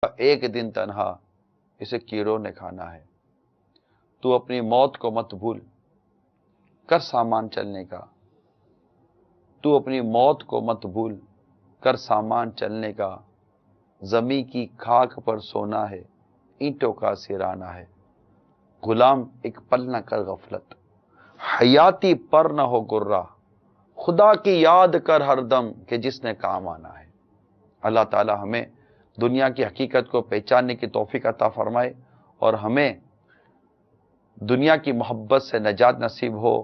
ایک دن تنہا اسے کیڑوں نے کھانا ہے۔ تو اپنی موت کو مت بھول کر سامان چلنے کا، تو اپنی موت کو مت بھول کر سامان چلنے کا، زمیں کی خاک پر سونا ہے، اینٹوں کا سرانا ہے۔ غلام ایک پل نہ کر غفلت، حیاتی پر نہ ہو گرا، خدا کی یاد کر ہر دم کہ جس نے کام آنا ہے۔ اللہ تعالی ہمیں دنیا کی حقیقت کو پہچاننے کی توفیق عطا فرمائے اور ہمیں دنیا کی محبت سے نجات نصیب ہو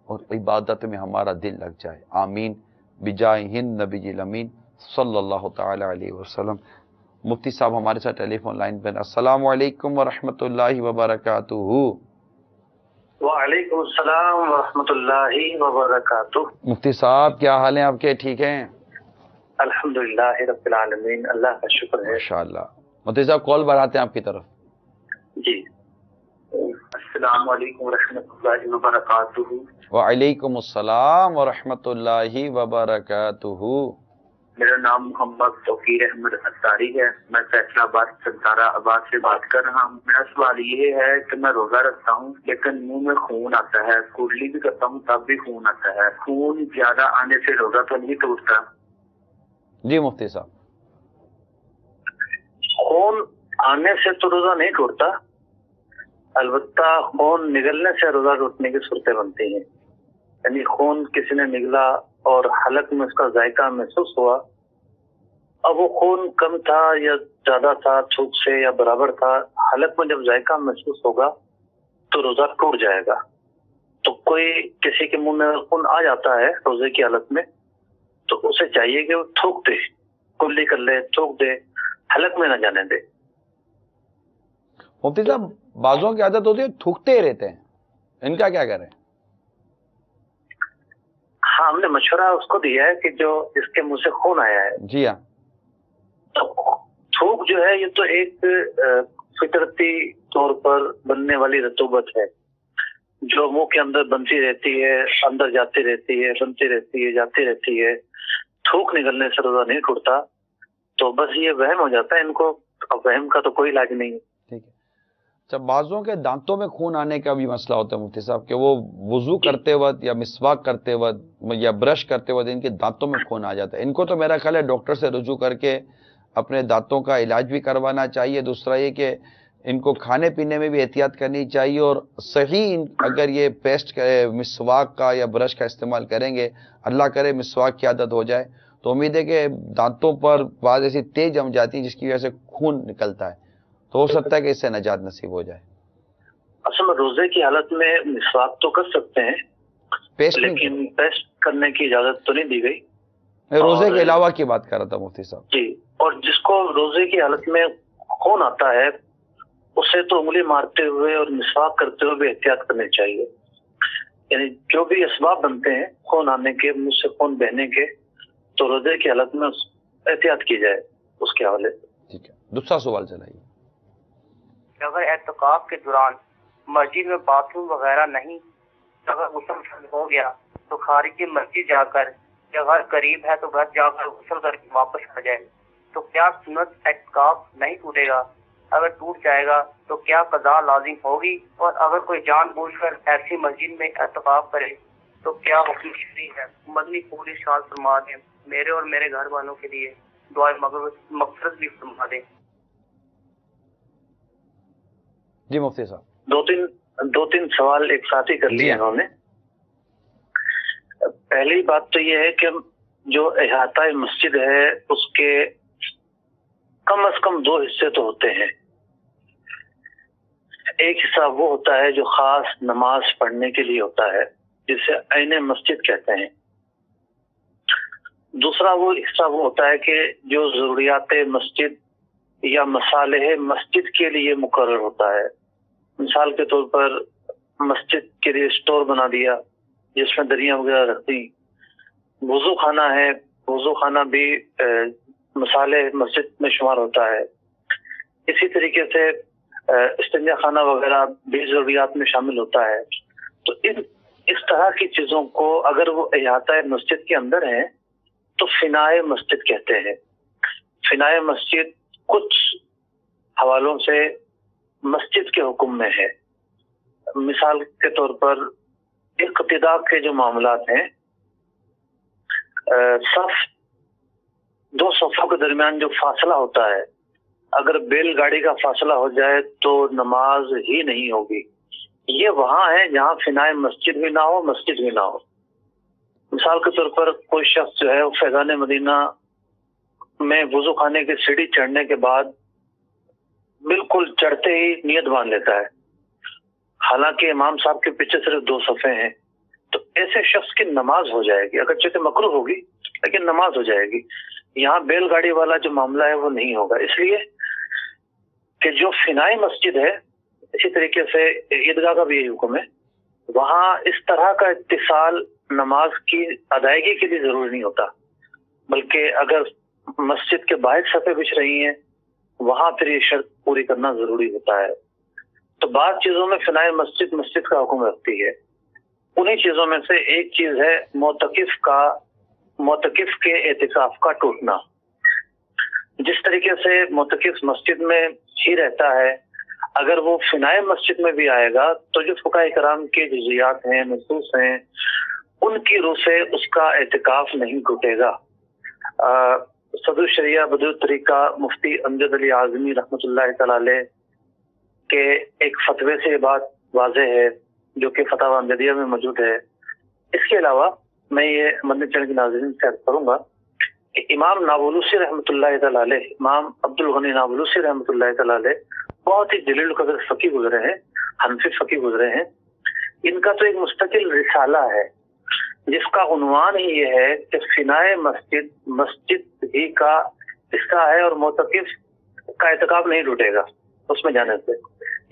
اور عبادت میں ہمارا دل لگ جائے، آمین بجائے ہند نبی الامین صلی اللہ تعالی علیہ وسلم۔ مفتی صاحب ہمارے ساتھ ٹیلی فون لائن پہ۔ السلام علیکم ورحمۃ اللہ وبرکاتہ۔ وعلیکم السلام ورحمۃ اللہ وبرکاتہ۔ مفتی صاحب کیا حال ہیں آپ کے؟ ٹھیک ہیں؟ الحمدللہ رب العالمین، اللہ کا شکر ہے۔ ماشاءاللہ۔ مفتی صاحب کال بڑھاتے ہیں آپ کی طرف۔ جی، السلام علیکم ورحمۃ اللہ وبرکاتہ۔ وعلیکم السلام ورحمۃ اللہ وبرکاتہ۔ میرا نام محمد توقیر احمد اتاری ہے، میں فیصلہ آباد سنتارا آباد سے بات کر رہا ہوں۔ میرا سوال یہ ہے کہ میں روزہ رکھتا ہوں لیکن منہ میں خون آتا ہے، کورلی بھی کرتا ہوں تب بھی خون آتا ہے۔ خون زیادہ آنے سے روزہ تو نہیں ٹوٹتا؟ جی مفتی صاحب، خون آنے سے تو روزہ نہیں ٹوٹتا، البتہ خون نگلنے سے روزہ ٹوٹنے کی صورتیں بنتی ہیں۔ یعنی خون کسی نے نگلا اور حلق میں اس کا ذائقہ محسوس ہوا، اب وہ خون کم تھا یا زیادہ تھا، تھوک سے یا برابر تھا، حلق میں جب ذائقہ محسوس ہوگا تو روزہ ٹوٹ جائے گا۔ تو کوئی کسی کے منہ میں خون آ جاتا ہے روزے کی حالت میں تو اسے چاہیے کہ وہ تھوک دے، کلی کر لے، تھوک دے، حلق میں نہ جانے دے۔ مفتی صاحب بعضوں کی عادت ہوتی ہے تھوکتے ہی رہتے ہیں، ان کا کیا کریں؟ ہاں، ہم نے مشورہ اس کو دیا ہے کہ جو اس کے منہ سے خون آیا ہے، جی ہاں، تو تھوک جو ہے یہ تو ایک فطرتی طور پر بننے والی رطوبت ہے جو منہ کے اندر بنتی رہتی ہے، اندر جاتی رہتی ہے، بنتی رہتی ہے، جاتی رہتی ہے۔ تھوک نکلنے سے روزہ نہیں ٹوٹتا، تو بس یہ وہم ہو جاتا ہے ان کو، اب وہم کا تو کوئی علاج نہیں ہے۔ ٹھیک ہے۔ اچھا، بعضوں کے دانتوں میں خون آنے کا بھی مسئلہ ہوتا ہے مفتی صاحب کہ وہ وضو کرتے وقت یا مسواک کرتے وقت یا برش کرتے وقت ان کے دانتوں میں خون آ جاتا ہے۔ ان کو تو میرا خیال ہے ڈاکٹر سے رجوع کر کے اپنے دانتوں کا علاج بھی کروانا چاہیے۔ دوسرا یہ کہ ان کو کھانے پینے میں بھی احتیاط کرنی چاہیے اور صحیح اگر یہ پیسٹ مسواک کا یا برش کا استعمال کریں گے، اللہ کرے مسواک کی عادت ہو جائے تو امید ہے کہ دانتوں پر بعض ایسی تیز جم جاتی ہے جس کی وجہ سے خون نکلتا ہے، تو ہو سکتا ہے کہ اس سے نجات نصیب ہو جائے۔ اصل میں روزے کی حالت میں مسواک تو کر سکتے ہیں پیسٹ لیکن پیسٹ کرنے کی اجازت تو نہیں دی گئی۔ میں روزے کے علاوہ کی بات کر رہا تھا مفتی صاحب۔ جی، اور جس کو روزے کی حالت میں خون آتا ہے اسے تو انگلی مارتے ہوئے اور مسواک کرتے ہوئے بھی احتیاط کرنی چاہیے۔ یعنی جو بھی اسباب بنتے ہیں خون آنے کے، منہ سے خون بہنے کے، تو روزے کی حالت میں احتیاط کی جائے اس کے حوالے سے۔ ٹھیک ہے، دوسرا سوال چلائیے۔ اگر اعتکاف کے دوران مسجد میں باتھ روم وغیرہ نہیں، اگر غسل ہو گیا تو خارج مسجد جا کر، یا گھر قریب ہے تو گھر جا کر غسل کر کے واپس آ جائے، تو کیا سنت اعتکاف نہیں ٹوٹے گا؟ اگر ٹوٹ جائے گا تو کیا قضا لازم ہوگی؟ اور اگر کوئی جان بوجھ کر ایسی مسجد میں اعتکاف کرے تو کیا حکم شرعی ہے؟ مدنی پوری ارشاد فرما دیں، میرے اور میرے گھر والوں کے لیے دعائے مغفرت بھی فرما دیں۔ جی مفتی صاحب، دو تین سوال ایک ساتھ ہی کر لیے انہوں نے۔ پہلی بات تو یہ ہے کہ جو احاطہ مسجد ہے اس کے کم از کم دو حصے تو ہوتے ہیں۔ ایک حصہ وہ ہوتا ہے جو خاص نماز پڑھنے کے لیے ہوتا ہے جسے عین مسجد کہتے ہیں۔ دوسرا وہ حصہ وہ ہوتا ہے کہ جو ضروریات مسجد یا مصالح مسجد کے لیے مقرر ہوتا ہے۔ مثال کے طور پر مسجد کے لیے اسٹور بنا دیا جس میں دریاں وغیرہ رکھ دی۔ وضو خانہ ہے، وضو خانہ بھی مصالح مسجد میں شمار ہوتا ہے۔ اسی طریقے سے استنجا خانہ وغیرہ بھی ضروریات میں شامل ہوتا ہے۔ تو اس طرح کی چیزوں کو اگر وہ احاطہ مسجد کے اندر ہیں تو فنائے مسجد کہتے ہیں۔ فنائے مسجد کچھ حوالوں سے مسجد کے حکم میں ہے. مثال کے طور پر اقتداء کے جو معاملات ہیں، دو صفوں کے درمیان جو فاصلہ ہوتا ہے، اگر بیل گاڑی کا فاصلہ ہو جائے تو نماز ہی نہیں ہوگی. یہ وہاں ہے جہاں فنائے مسجد بھی نہ ہو، مسجد بھی نہ ہو. مثال کے طور پر کوئی شخص جو ہے وہ فیضان مدینہ میں وضو خانے کی سیڑھی چڑھنے کے بعد بالکل چڑھتے ہی نیت باندھ لیتا ہے، حالانکہ امام صاحب کے پیچھے صرف 2 صفیں ہیں، تو ایسے شخص کی نماز ہو جائے گی، اگرچہ کہ مکروہ ہوگی لیکن نماز ہو جائے گی. یہاں بیل گاڑی والا جو معاملہ ہے وہ نہیں ہوگا، اس لیے کہ جو فنائی مسجد ہے، اسی طریقے سے عیدگاہ کا بھی یہی حکم ہے، وہاں اس طرح کا اتصال نماز کی ادائیگی کے لیے ضروری نہیں ہوتا، بلکہ اگر مسجد کے باہر صفیں بچھ رہی ہیں وہاں پھر یہ شرط پوری کرنا ضروری ہوتا ہے. تو بعض چیزوں میں فنائے مسجد مسجد کا حکم رکھتی ہے. انہی چیزوں میں سے ایک چیز ہے معتکف کے اعتکاف کا ٹوٹنا. جس طریقے سے معتکف مسجد میں ہی رہتا ہے، اگر وہ فنائے مسجد میں بھی آئے گا تو جو فقہاء کرام کے جزیات ہیں، نصوص ہیں، ان کی روح سے اس کا اعتکاف نہیں ٹوٹے گا. صدر الشریعہ بدر الطریقہ مفتی امجد علی اعظمی رحمۃ اللہ تعالی علیہ کے ایک فتوے سے یہ بات واضح ہے، جو کہ فتاوی امجدیہ میں موجود ہے. اس کے علاوہ میں یہ مدنی چینل کے ناظرین سے عرض کروں گا کہ امام نابلوسی رحمۃ اللہ تعالی علیہ، امام عبد الغنی نابلوسی رحمۃ اللہ تعالی علیہ بہت ہی جلیل القدر فقیہ گزرے ہیں، حنفی فقیہ گزرے ہیں. ان کا تو ایک مستقل رسالہ ہے جس کا عنوان ہی یہ ہے کہ فنائے مسجد ہی کا حصہ ہے اور معتکف کا اعتکاف نہیں ٹوٹے گا اس میں جانے سے.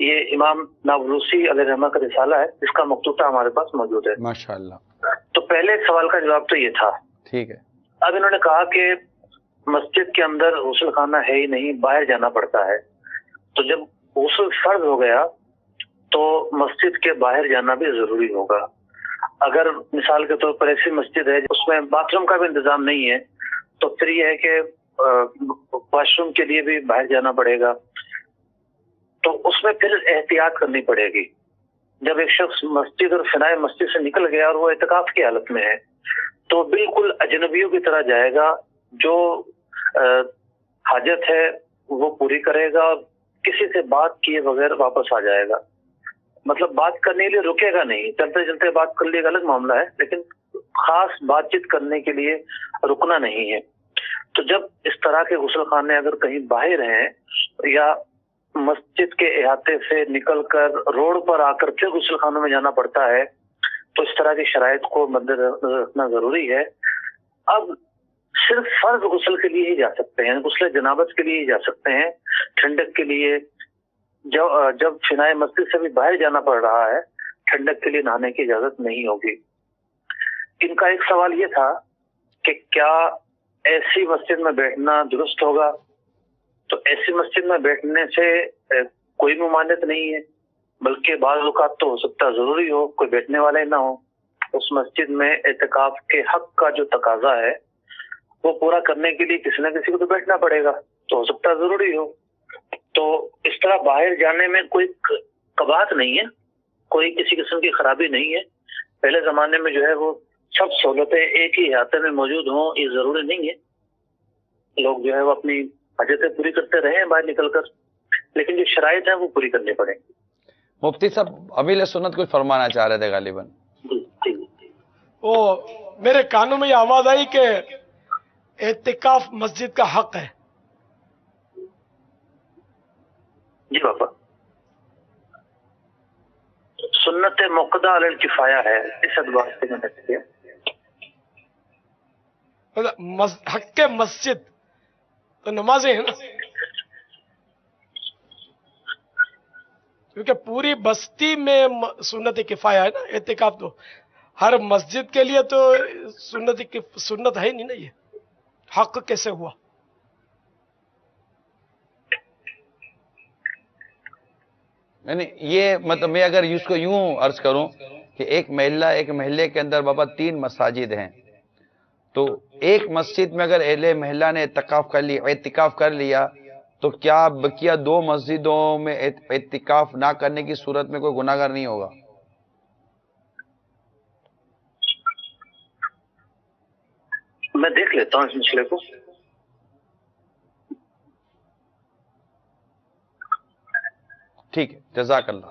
یہ امام نابلوسی علیہ رحمہ کا رسالہ ہے جس کا مقطوطہ ہمارے پاس موجود ہے. ماشاءاللہ. تو پہلے سوال کا جواب تو یہ تھا. ٹھیک ہے. اب انہوں نے کہا کہ مسجد کے اندر غسل خانہ ہے ہی نہیں، باہر جانا پڑتا ہے. تو جب غسل فرض ہو گیا تو مسجد کے باہر جانا بھی ضروری ہوگا. اگر مثال کے طور پر ایسی مسجد ہے اس میں باتھ روم کا بھی انتظام نہیں ہے تو پھر یہ ہے کہ واش روم کے لیے بھی باہر جانا پڑے گا، تو اس میں پھر احتیاط کرنی پڑے گی. جب ایک شخص مسجد اور فنائے مسجد سے نکل گیا اور وہ اعتکاف کی حالت میں ہے تو بالکل اجنبیوں کی طرح جائے گا، جو حاجت ہے وہ پوری کرے گا اور کسی سے بات کیے بغیر واپس آ جائے گا. مطلب بات کرنے کے لیے رکے گا نہیں، چلتے چلتے بات کر لیے ایک الگ معاملہ ہے، لیکن خاص بات چیت کرنے کے لیے رکنا نہیں ہے. تو جب اس طرح کے غسل خانے اگر کہیں باہر ہیں یا مسجد کے احاطے سے نکل کر روڈ پر آ کر پھر غسل خانوں میں جانا پڑتا ہے تو اس طرح کی شرائط کو مد نظر رکھنا ضروری ہے. اب صرف فرض غسل کے لیے ہی جا سکتے ہیں، غسل جنابت کے لیے ہی جا سکتے ہیں، ٹھنڈک کے لیے. جب فنائے مسجد سے بھی باہر جانا پڑ رہا ہے ٹھنڈک کے لیے نہانے کی اجازت نہیں ہوگی. ان کا ایک سوال یہ تھا کہ کیا ایسی مسجد میں بیٹھنا درست ہوگا؟ تو ایسی مسجد میں بیٹھنے سے کوئی ممانعت نہیں ہے، بلکہ بعض اوقات تو ہو سکتا ضروری ہو، کوئی بیٹھنے والا ہی نہ ہو. اس مسجد میں اعتکاف کے حق کا جو تقاضا ہے وہ پورا کرنے کے لیے کسی نہ کسی کو تو بیٹھنا پڑے گا، تو ہو سکتا ضروری ہو. تو اس طرح باہر جانے میں کوئی قباحت نہیں ہے، کوئی کسی قسم کی خرابی نہیں ہے. پہلے زمانے میں جو ہے وہ سب سہولتیں ایک ہی احاطے میں موجود ہوں یہ ضروری نہیں ہے. لوگ جو ہے وہ اپنی حاجتیں پوری کرتے رہے ہیں باہر نکل کر، لیکن جو شرائط ہیں وہ پوری کرنی پڑیں گی. مفتی صاحب امیل سنت کچھ فرمانا چاہ رہے تھے غالباً. وہ میرے کانوں میں یہ آواز آئی کہ اعتکاف مسجد کا حق ہے. جی بابا، سنت موقدہ علی الکفایہ ہے، اس اعتبار سے میں نے کیا. حق مسجد تو نمازیں ہیں نا، کیونکہ پوری بستی میں سنت کفایہ ہے نا. اعتکاف تو ہر مسجد کے لیے تو سنت ہے نہیں نا. یہ حق کیسے ہوا؟ نہیں یہ مطلب میں اگر اس کو یوں عرض کروں کہ ایک محلے کے اندر بابا 3 مساجد ہیں، تو ایک مسجد میں اگر اہل محلہ نے اعتکاف کر لیا تو کیا بقیہ 2 مسجدوں میں اعتکاف نہ کرنے کی صورت میں کوئی گناہگار نہیں ہوگا؟ میں دیکھ لیتا ہوں اس مسئلے کو. ٹھیک ہے، جزاک اللہ.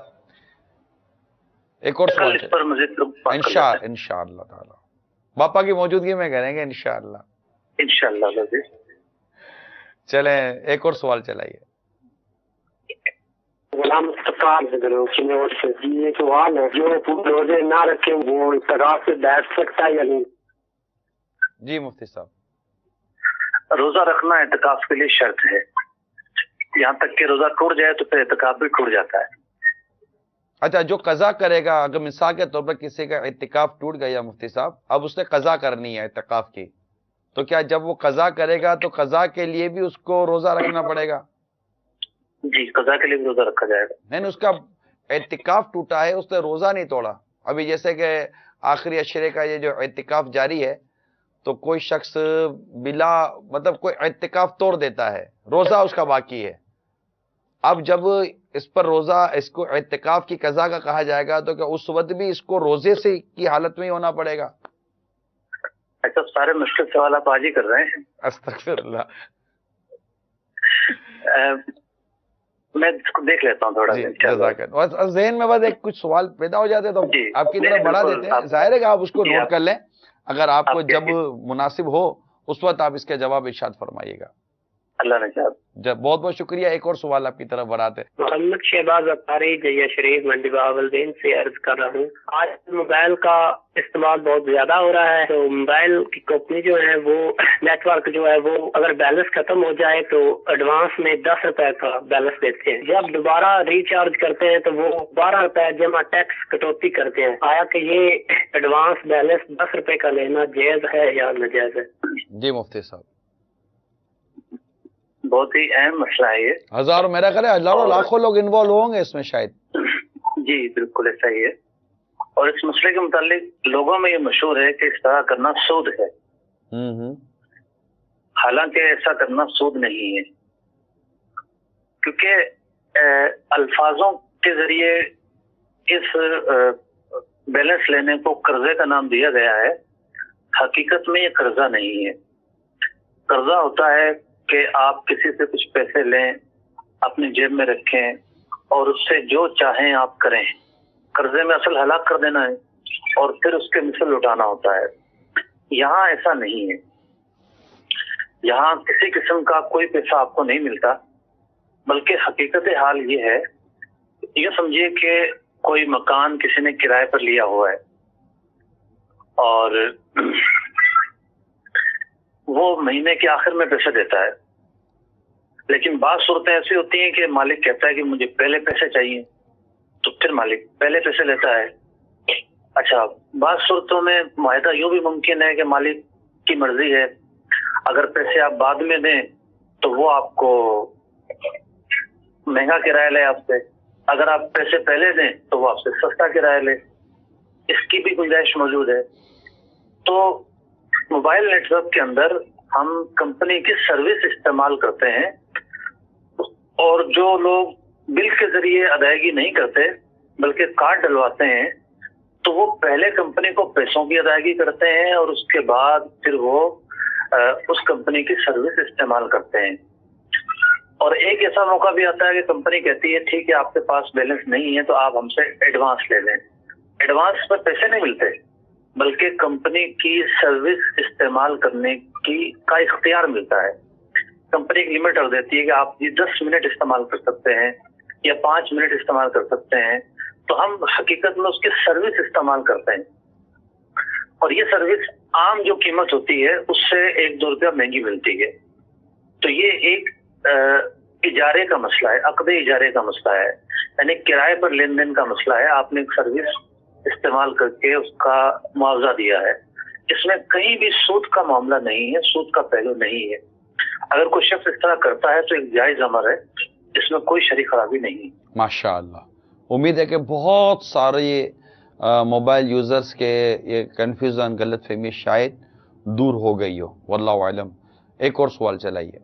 ایک اور سوال اس پر مزید انشاءاللہ تعالی باپا کی موجودگی میں کریں گے انشاءاللہ. انشاءاللہ. چلیں ایک اور سوال چلائیے. غلام استقال سے یہ سوال ہے، جو روزے نہ رکھے وہ اعتکاف سے بیٹھ سکتا ہے یا نہیں؟ جی مفتی صاحب. روزہ رکھنا اعتکاف کے لیے شرط ہے. یہاں تک کہ روزہ ٹوٹ جائے تو پھر اعتکاف بھی ٹوٹ جاتا ہے. اچھا، جو قضا کرے گا، اگر مثال کے طور پر کسی کا اعتکاف ٹوٹ گیا مفتی صاحب، اب اس نے قضا کرنی ہے اعتکاف کی، تو کیا جب وہ قضا کرے گا تو قضا کے لیے بھی اس کو روزہ رکھنا پڑے گا؟ جی، قضا کے لیے بھی روزہ رکھا جائے گا. نہیں، اس کا اعتکاف ٹوٹا ہے، اس نے روزہ نہیں توڑا. ابھی جیسے کہ آخری عشرے کا یہ جو اعتکاف جاری ہے، تو کوئی شخص بلا مطلب کوئی اعتکاف توڑ دیتا ہے، روزہ اس کا باقی ہے. اب جب اس پر روزہ، اس کو اعتکاف کی قضا کا کہا جائے گا، تو کیا اس وقت بھی اس کو روزے سے کی حالت میں ہی ہونا پڑے گا؟ ایسا سارے مشکل سوال آپ آج ہی کر رہے ہیں. استغفر اللہ. میں اس کو دیکھ لیتا ہوں تھوڑا. جزاک اللہ. ذہن میں بس ایک کچھ سوال پیدا ہو جاتے تو آپ کی طرف بڑھا دیتے ہیں. ظاہر ہے کہ آپ اس کو نوٹ کر لیں، اگر آپ کو جب مناسب ہو اس وقت آپ اس کے جواب ارشاد فرمائیے گا. اللہ نے چاہا. بہت بہت شکریہ. ایک اور سوال آپ کی طرف بڑھاتے. محمد شہباز اختاری جیا شریف منڈی بہاولدین سے عرض کر رہا ہوں، آج موبائل کا استعمال بہت زیادہ ہو رہا ہے، تو موبائل کی کمپنی جو ہے وہ نیٹ ورک جو ہے وہ اگر بیلنس ختم ہو جائے تو ایڈوانس میں 10 روپے کا بیلنس دیتے ہیں، جب دوبارہ ریچارج کرتے ہیں تو وہ 12 روپے جمع ٹیکس کٹوتی کرتے ہیں. آیا کہ یہ ایڈوانس بیلنس 10 روپے کا لینا جائز ہے یا ناجائز ہے؟ جی مفتی صاحب. بہت ہی اہم مسئلہ ہے یہ. ہزاروں، میرا خیال ہے ہزاروں لاکھوں لوگ انوالو ہوں گے اس میں شاید. جی بالکل ایسا ہی ہے. اور اس مسئلے کے متعلق لوگوں میں یہ مشہور ہے کہ اس طرح کرنا سود ہے. حالانکہ ایسا کرنا سود نہیں ہے، کیونکہ الفاظوں کے ذریعے اس بیلنس لینے کو قرضے کا نام دیا گیا ہے. حقیقت میں یہ قرضہ نہیں ہے. قرضہ ہوتا ہے کہ آپ کسی سے کچھ پیسے لیں، اپنی جیب میں رکھیں اور اس سے جو چاہیں آپ کریں. قرضے میں اصل ہلاک کر دینا ہے اور پھر اس کے مثل لوٹانا ہوتا ہے. یہاں ایسا نہیں ہے. یہاں کسی قسم کا کوئی پیسہ آپ کو نہیں ملتا، بلکہ حقیقت حال یہ ہے، یہ سمجھیے کہ کوئی مکان کسی نے کرائے پر لیا ہوا ہے اور وہ مہینے کے آخر میں پیسے دیتا ہے. لیکن بعض صورتیں ایسی ہوتی ہیں کہ مالک کہتا ہے کہ مجھے پہلے پیسے چاہیے، تو پھر مالک پہلے پیسے لیتا ہے. اچھا، بعض صورتوں میں معاہدہ یوں بھی ممکن ہے کہ مالک کی مرضی ہے، اگر پیسے آپ بعد میں دیں تو وہ آپ کو مہنگا کرایہ لے آپ سے، اگر آپ پیسے پہلے دیں تو وہ آپ سے سستا کرایہ لے. اس کی بھی گنجائش موجود ہے. تو موبائل نیٹ ورک کے اندر ہم کمپنی کی سروس استعمال کرتے ہیں، اور جو لوگ بل کے ذریعے ادائیگی نہیں کرتے بلکہ کارڈ ڈلواتے ہیں، تو وہ پہلے کمپنی کو پیسوں کی ادائیگی کرتے ہیں اور اس کے بعد پھر وہ اس کمپنی کی سروس استعمال کرتے ہیں. اور ایک ایسا موقع بھی آتا ہے کہ کمپنی کہتی ہے ٹھیک ہے آپ کے پاس بیلنس نہیں ہے تو آپ ہم سے ایڈوانس لے لیں. ایڈوانس پر پیسے نہیں ملتے بلکہ کمپنی کی سروس استعمال کرنے کا اختیار ملتا ہے. کمپنی ایک لمٹ رکھ دیتی ہے کہ آپ 10 منٹ استعمال کر سکتے ہیں یا 5 منٹ استعمال کر سکتے ہیں، تو ہم حقیقت میں اس کی سروس استعمال کرتے ہیں. اور یہ سروس عام جو قیمت ہوتی ہے اس سے 1-2 روپیہ مہنگی ملتی ہے. تو یہ ایک اجارے کا مسئلہ ہے، عقد اجارے کا مسئلہ ہے، یعنی کرائے پر لین دین کا مسئلہ ہے. آپ نے ایک سروس استعمال کر کے اس کا معاوضہ دیا ہے. اس میں کہیں بھی سود کا معاملہ نہیں ہے، سود کا پہلو نہیں ہے. اگر کوئی شخص اس طرح کرتا ہے تو ایک جائز امر ہے، اس میں کوئی شرعی خرابی نہیں. ماشاءاللہ. امید ہے کہ بہت سارے موبائل یوزرز کے یہ کنفیوژن، غلط فہمی شاید دور ہو گئی ہو، واللہ اعلم. ایک اور سوال چلائیے.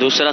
2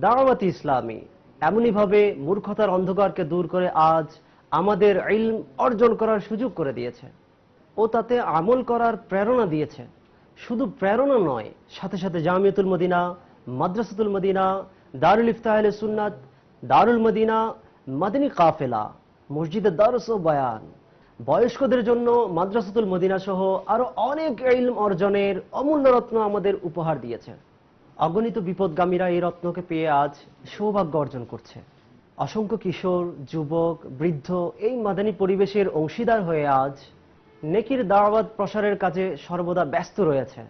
দাওয়াত ইসলামী এমনইভাবে মূর্খতার অন্ধকারকে দূর করে আজ আমাদের ইলম অর্জন করার সুযোগ করে দিয়েছে ও তাতে আমল করার প্রেরণা দিয়েছে। শুধু প্রেরণা নয়, সাথে সাথে জামিয়াতুল মদিনা, মাদ্রাসাতুল মদিনা, দারুল ইফতাহ আহলে সুন্নাত, দারুল মদিনা, মাদানী কাফেলা, মসজিদে দারস ও বয়ান, বয়স্কদের জন্য মাদ্রাসাতুল মদিনা সহ আরো অনেক ইলম অর্জনের অমূল্য রত্ন আমাদের উপহার দিয়েছে। অগণিত বিপদগামীরা এই রত্নকে পেয়ে আজ সৌভাগ্য অর্জন করছে। অসংখ্য কিশোর, যুবক, বৃদ্ধ এই মাদানী পরিবেশের অংশীদার হয়ে আজ নেকির দাওয়াত প্রসারের কাজে সর্বদা ব্যস্ত রয়েছে।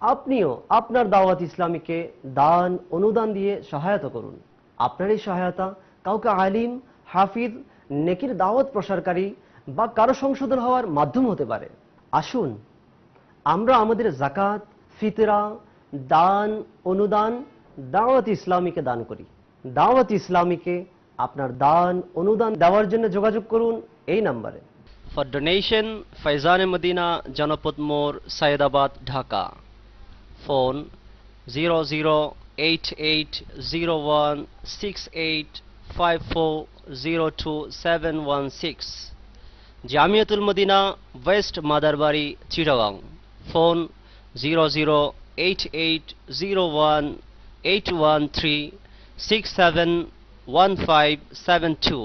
আপনিও আপনার দাওয়াত ইসলামীকে দান অনুদান দিয়ে সহায়তা করুন। আপনার এই সহায়তা কাউকে আলিম, হাফিজ, নেকির দাওয়াত প্রসারকারী বা কারো সংশোধন হওয়ার মাধ্যম হতে পারে। আসুন আমরা আমাদের যাকাত, ফিতরা, দান অনুদান দাওয়াত ইসলামীকে দান করি। দাওয়াত ইসলামীকে আপনার দান অনুদান দেওয়ার জন্য যোগাযোগ করুন এই নম্বরে। ফর ডোনেশন ফৈজান মদিনা, জনপদ মোড়, Sayedabad, Dhaka. Phone 0088016854027116। Jamiatul Madina, west Madarbari, Chittagong. Phone 0088018136711572।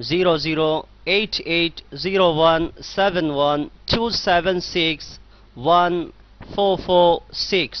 0088017127614446।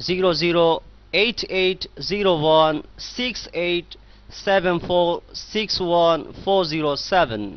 0088016874614007।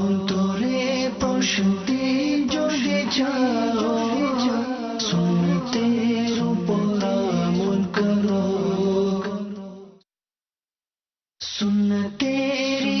অন্তরে প্রশান্তি যদি চাও সুন্নতের উপর আমল করো। সুন্নতেরি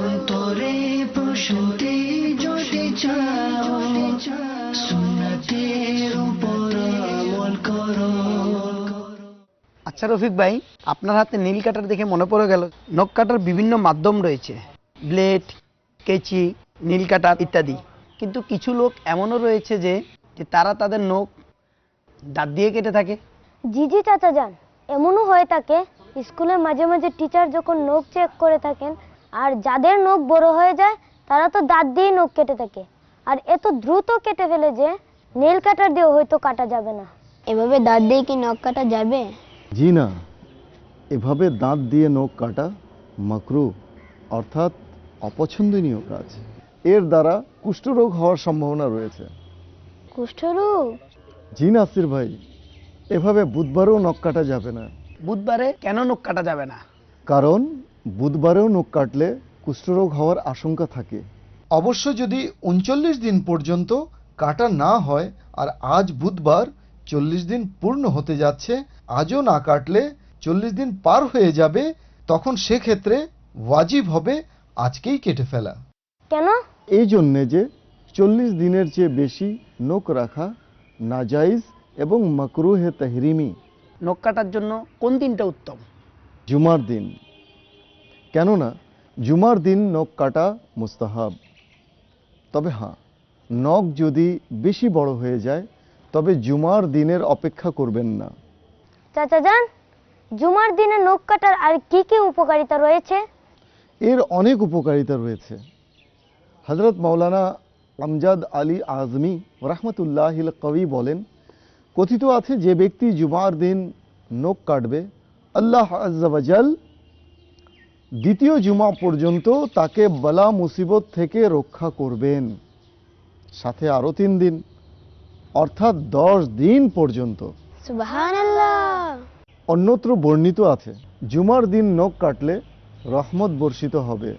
অন্তরে প্রশান্তি যদি চাও সুন্নতের উপর আমল করো। আচ্ছা রফিক ভাই, আপনার হাতে নীল কাটার দেখে মনে পড়ে গেল নখ কাটার বিভিন্ন মাধ্যম রয়েছে, ব্লেড, কেচি, নীল কাটার ইত্যাদি। কিন্তু কিছু লোক এমনও রয়েছে যে তারা তাদের নখ দাঁত দিয়ে কেটে থাকে। জি জি চাচা যান, এমনও হয়ে থাকে স্কুলে মাঝে মাঝে টিচার যখন নখ চেক করে থাকেন আর যাদের নখ বড় হয়ে যায় তারা তো দাঁত দিয়ে নখ কেটে থাকে, আর এত দ্রুত কেটে ফেলে যে নেল কাটার দিয়ে হয়তো কাটা যাবে না। এভাবে দাঁত দিয়ে কি নখ কাটা যাবে? জি না, এভাবে দাঁত দিয়ে নখ কাটা মাকরু অর্থাৎ অপছন্দনীয় কাজ। এর দ্বারা কুষ্ঠরোগ হওয়ার সম্ভাবনা রয়েছে। কুষ্ঠরোগ? জি নাসির ভাই, এভাবে বুধবারেও নখ কাটা যাবে না। বুধবারে কেন নখ কাটা যাবে না? কারণ বুধবারেও নখ কাটলে কুষ্ঠরোগ হওয়ার আশঙ্কা থাকে। অবশ্য যদি 39 দিন পর্যন্ত কাটা না হয় আর আজ বুধবার 40 দিন পূর্ণ হতে যাচ্ছে, আজও না কাটলে 40 দিন পার হয়ে যাবে, তখন সেক্ষেত্রে ওয়াজিব হবে আজকেই কেটে ফেলা। কেন? এই জন্যে যে 40 দিনের চেয়ে বেশি নখ রাখা নাজাইজ এবং মাকরুহে তাহরিমি। নখ কাটার জন্য কোন দিনটা উত্তম? জুমার দিন, কেননা জুমার দিন নখ কাটা মুস্তাহাব। তবে হ্যাঁ, নখ যদি বেশি বড় হয়ে যায় তবে জুমার দিনের অপেক্ষা করবেন না। চাচা যান, জুমার দিনে নখ কাটার আর কি কি উপকারিতা রয়েছে? এর অনেক উপকারিতা রয়েছে। হযরত মাওলানা আমজাদ আলী আজমি রাহমাতুল্লাহিল কবি বলেন, কথিত আছে যে ব্যক্তি জুমার দিন নখ কাটবে আল্লাহ আজ্জা ওয়া জাল দ্বিতীয় জুমা পর্যন্ত তাকে বালা মুসিবত থেকে রক্ষা করবেন, সাথে আরো 3 দিন অর্থাৎ 10 দিন পর্যন্ত। সুবহানাল্লাহ। অন্যত্র বর্ণিত আছে জুমার দিন নখ কাটলে রহমত বর্ষিত হবে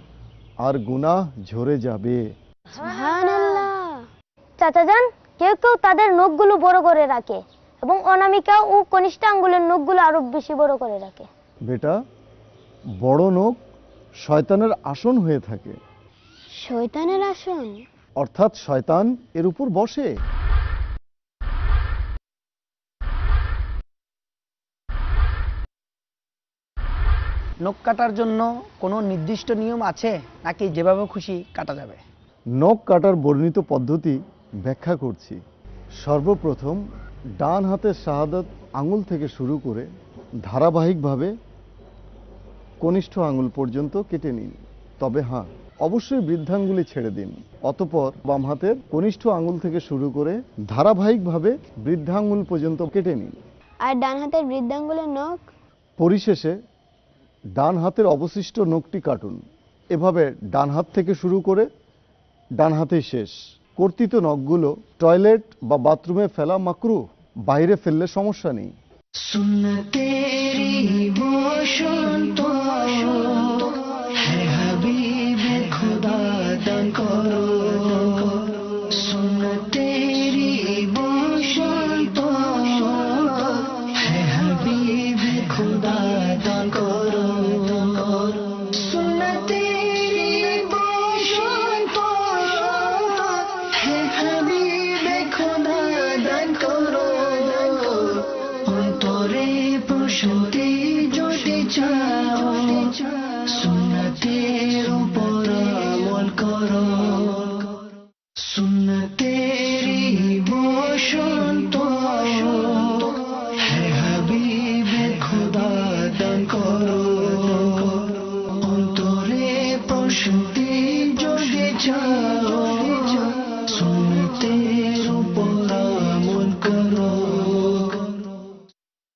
আর গুনাহ ঝরে যাবে। সুবহানাল্লাহ। চাচা যান, কেউ কেউ তাদের নখগুলো বড় করে রাখে এবং অনামিকা ও কনিষ্ঠ আঙ্গুলের নখগুলো আরো বেশি বড় করে রাখে। বেটা, বড় নখ শয়তানের আসন হয়ে থাকে। শয়তানের আসন? অর্থাৎ শয়তান এর উপর বসে। নখ কাটার জন্য কোনো নির্দিষ্ট নিয়ম আছে নাকি যেভাবে খুশি কাটা যাবে? নখ কাটার বর্ণিত পদ্ধতি ব্যাখ্যা করছি। সর্বপ্রথম ডান হাতের শাহাদাত আঙুল থেকে শুরু করে ধারাবাহিকভাবে কনিষ্ঠ আঙুল পর্যন্ত কেটে নিন। তবে হ্যাঁ, অবশ্যই বৃদ্ধাঙ্গুলি ছেড়ে দিন। অতঃপর বাম হাতের কনিষ্ঠ আঙুল থেকে শুরু করে ধারাবাহিকভাবে বৃদ্ধাঙ্গুল পর্যন্ত কেটে নিন। আর ডান হাতের বৃদ্ধাঙ্গুলের নখ? পরিশেষে ডান হাতের অবশিষ্ট নখটি কাটুন। এভাবে ডান হাত থেকে শুরু করে ডান হাতেই শেষ। কর্তৃত নখগুলো টয়লেট বা বাথরুমে ফেলা মাকরুহ, বাইরে ফেললে সমস্যা নেই। সুন্নতেরি বসন্ত হে হাবিবে খুদা দান করো, সুন্নতেরি বসন্ত হে হাবিবে খুদা দান করো, সুন্নতেরি বসন্ত হে হাবিবে খুদা দান করো, অন্তরে প্রসূতি যদি চাও সুন্নতের উপর আমল করো, সুন্নতেরি বসন্ত হে হাবিবে খুদা দান করো, অন্তরে প্রসূতি যদি চাও সুন্নতের উপর আমল করো।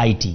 IT,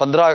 15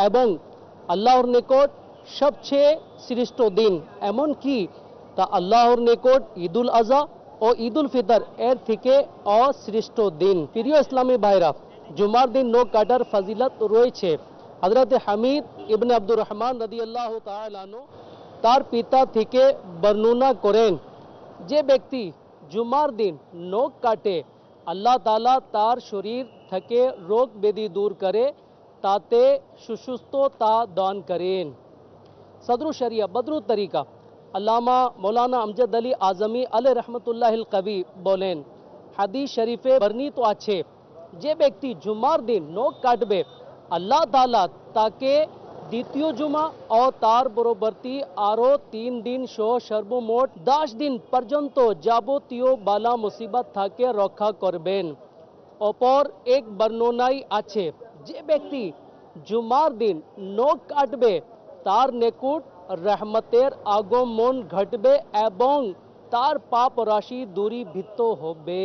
এবং আল্লাহর নিকট সবচেয়ে শ্রেষ্ঠ দিন, এমন কি তা আল্লাহর নিকট ঈদুল আজহা ও ঈদুল ফিতর এর থেকে অশ্রেষ্ঠ দিন। প্রিয় ইসলামী ভাইরা, জুমার দিন নখ কাটার ফজিলত রয়েছে। হযরত হামিদ ইবনে আব্দুর রহমান রাদিয়াল্লাহু তাআলা আনহু তার পিতা থেকে বর্ণনা করেন, যে ব্যক্তি জুমার দিন নখ কাটে আল্লাহ তাআলা তার শরীর থেকে রোগ ব্যাধি দূর করে, তাতে সুসুস্থতা দান করেন। সদরু শরিয়া বদরু তরিকা আল্লামা মৌলানা আমজাদ আলী আজমি আলাইহি রহমতুল্লাহিল কবি বলেন, হাদিস শরীফে বর্ণিত আছে, যে ব্যক্তি জুমার দিন নখ কাটবে আল্লাহ তাআলা তাকে দ্বিতীয় জুমা ও তার পরবর্তী আরো 3 দিন সহ সর্বমোট 10 দিন পর্যন্ত যাবতীয় বালা মুসিবত থেকে রক্ষা করবেন। অপর এক বর্ণনায় আছে, যে ব্যক্তি জুমার দিন নখ কাটবে তার নিকট রহমতের আগমন ঘটবে এবং তার পাপ রাশি দূরীভূত হবে।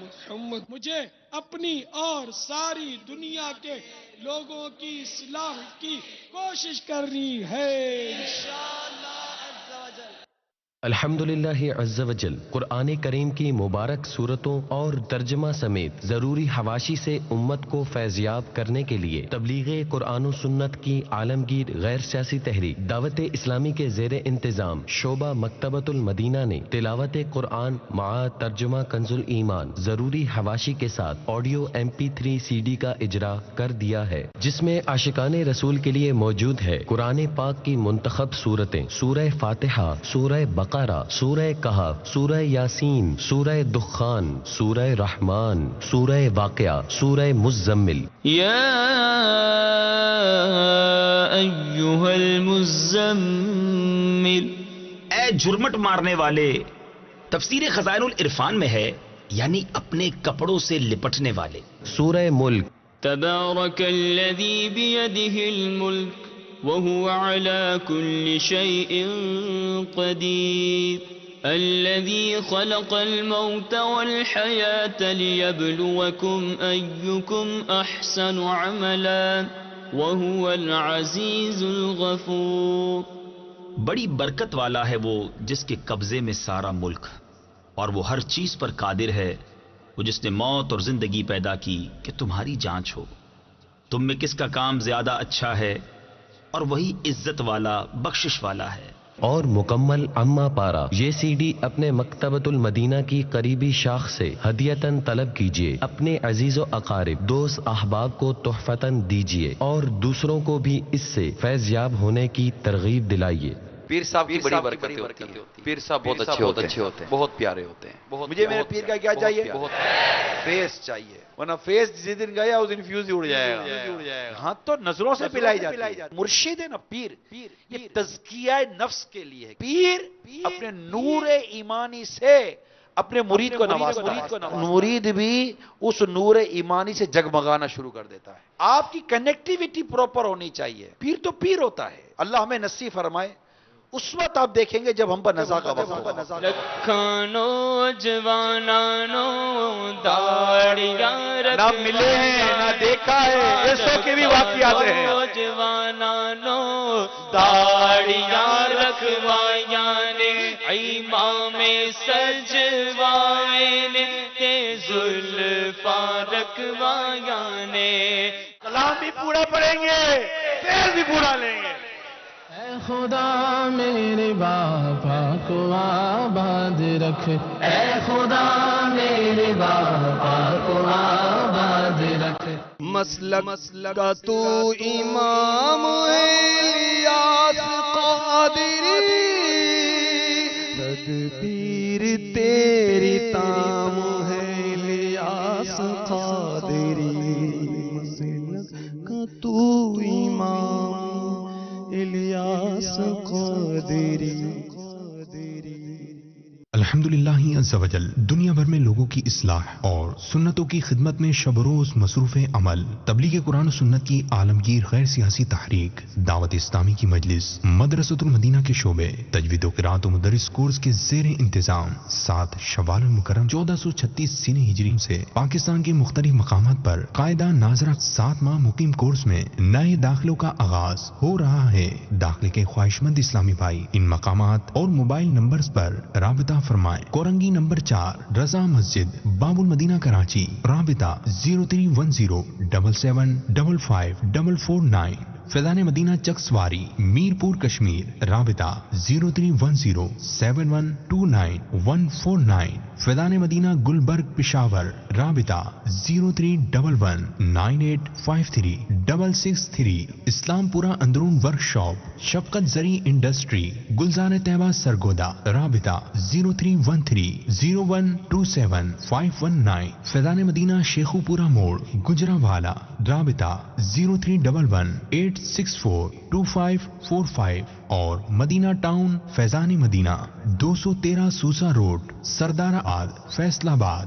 محمد مجھے اپنی اور ساری دنیا کے لوگوں کی اصلاح کی کوشش کرنی ہے انشاءاللہ عز و جل۔ الحمدللہ عز و جل قرآن کریم کی مبارک صورتوں اور ترجمہ سمیت ضروری حواشی سے امت کو فیضیاب کرنے کے لیے تبلیغ قرآن و سنت کی عالمگیر غیر سیاسی تحریک دعوت اسلامی کے زیر انتظام شعبہ مکتبۃ المدینہ نے تلاوت قرآن مع ترجمہ کنز الایمان ضروری حواشی کے ساتھ آڈیو MP3 CD کا اجرا کر دیا ہے، جس میں عاشقان رسول کے لیے موجود ہے قرآن پاک کی منتخب صورتیں، سورہ فاتحہ، سورہ بقرہ، سورہ کہف، سورہ یاسین، سورہ دخان، سورہ رحمان، سورہ واقعہ، سورہ مزمل۔ یا ایھا المزمل، اے جھرمٹ مارنے والے، تفسیر خزائن العرفان میں ہے یعنی اپنے کپڑوں سے لپٹنے والے۔ سورہ ملک، تبارک الذی بیدہ الملک وهو على كل شيء قدير الذي خلق الموت والحياة ليبلوكم أيكم أحسن عملا وهو العزيز الغفور۔ بڑی برکت والا ہے وہ جس کے قبضے میں سارا ملک اور وہ ہر چیز پر قادر ہے، وہ جس نے موت اور زندگی پیدا کی کہ تمہاری جانچ ہو، تم میں کس کا کام زیادہ اچھا ہے، اور وہی عزت والا بخشش والا ہے۔ اور مکمل اما پارا یہ CD اپنے مکتبۃ المدینہ کی قریبی شاخ سے ہدیتاً طلب کیجیے، اپنے عزیز و اقارب دوست احباب کو تحفتاً دیجیے اور دوسروں کو بھی اس سے فیض یاب ہونے کی ترغیب دلائیے۔ پیر صاحب کی بڑی برکتیں ہوتی ہیں، پیر صاحب بہت اچھے ہوتے ہیں، بہت پیارے ہوتے ہیں۔ مجھے میرے پیر کا کیا چاہیے؟ فیس چاہیے، ورنہ فیس جس دن گیا اس دن فیوز ہی اڑ جائے گا۔ ہاں تو نظروں سے پلائی جاتی ہے۔ مرشد ہے نا پیر، یہ تزکیہ نفس کے لیے ہے۔ پیر اپنے نور ایمانی سے اپنے مرید کو نوازتا ہے، مرید بھی اس نور ایمانی سے جگمگانا شروع کر دیتا ہے۔ آپ کی کنیکٹیویٹی پراپر ہونی چاہیے۔ پیر تو پیر ہوتا ہے، اللہ ہمیں نصیب فرمائے۔ اس وقت آپ دیکھیں گے جب ہم پر نزا کا وقت ہوگا۔ لکھانو جوانانو داڑیاں نہ ملے ہیں نہ دیکھا ہے، ایسوں کے بھی واقعات ہیں۔ جوانانو داڑیاں رکھوائیاں نے، امام سجوائے نے، تے زلفاں رکھوائیاں نے۔ کلام بھی پورا پڑھیں گے، فیض بھی پورا لیں گے۔ اے خدا میرے باپا کو آباد رکھ، اے خدا میرے باپا کو آباد رکھ۔ مسلک کا تو امام الیاس قادری، تدبیر تیری تام ہے الیاس قادری، مسلک کا تو امام الیاس قادری۔ الحمدللہ عز و جل دنیا بھر میں لوگوں کی اصلاح اور سنتوں کی خدمت میں شب و روز مصروف عمل تبلیغ قرآن و سنت کی عالمگیر غیر سیاسی تحریک دعوت اسلامی کی مجلس مدرسۃ المدینہ کے شعبے تجوید و قرات و مدرس کورس کے زیر انتظام 7 شوال المکرم 1436 سنہ ہجری سے پاکستان کے مختلف مقامات پر قاعدہ ناظرہ 7 ماہ مقیم کورس میں نئے داخلوں کا آغاز ہو رہا ہے۔ داخلے کے خواہش مند اسلامی بھائی ان مقامات اور موبائل نمبرز پر رابطہ فرمائیں۔ کورنگی نمبر 4 رضا مسجد باب المدینہ کراچی، رابطہ 031077554449۔ فیضان مدینہ چکسواری میرپور کشمیر، رابطہ 031071299149۔ فیضان مدینہ گلبرگ پشاور، رابطہ 031198536663۔ اسلام پورہ اندرون ورک شاپ شفقت زرعی انڈسٹری گلزار طیبہ سرگودا، رابطہ 031301275519۔ فیضان مدینہ شیخو پورہ موڑ گجرانوالہ، رابطہ 0311864255 اور مدینہ town Faizan Madina 213 Susa road سردار آباد فیصل آباد۔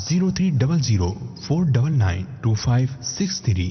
0300-499-2563।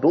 2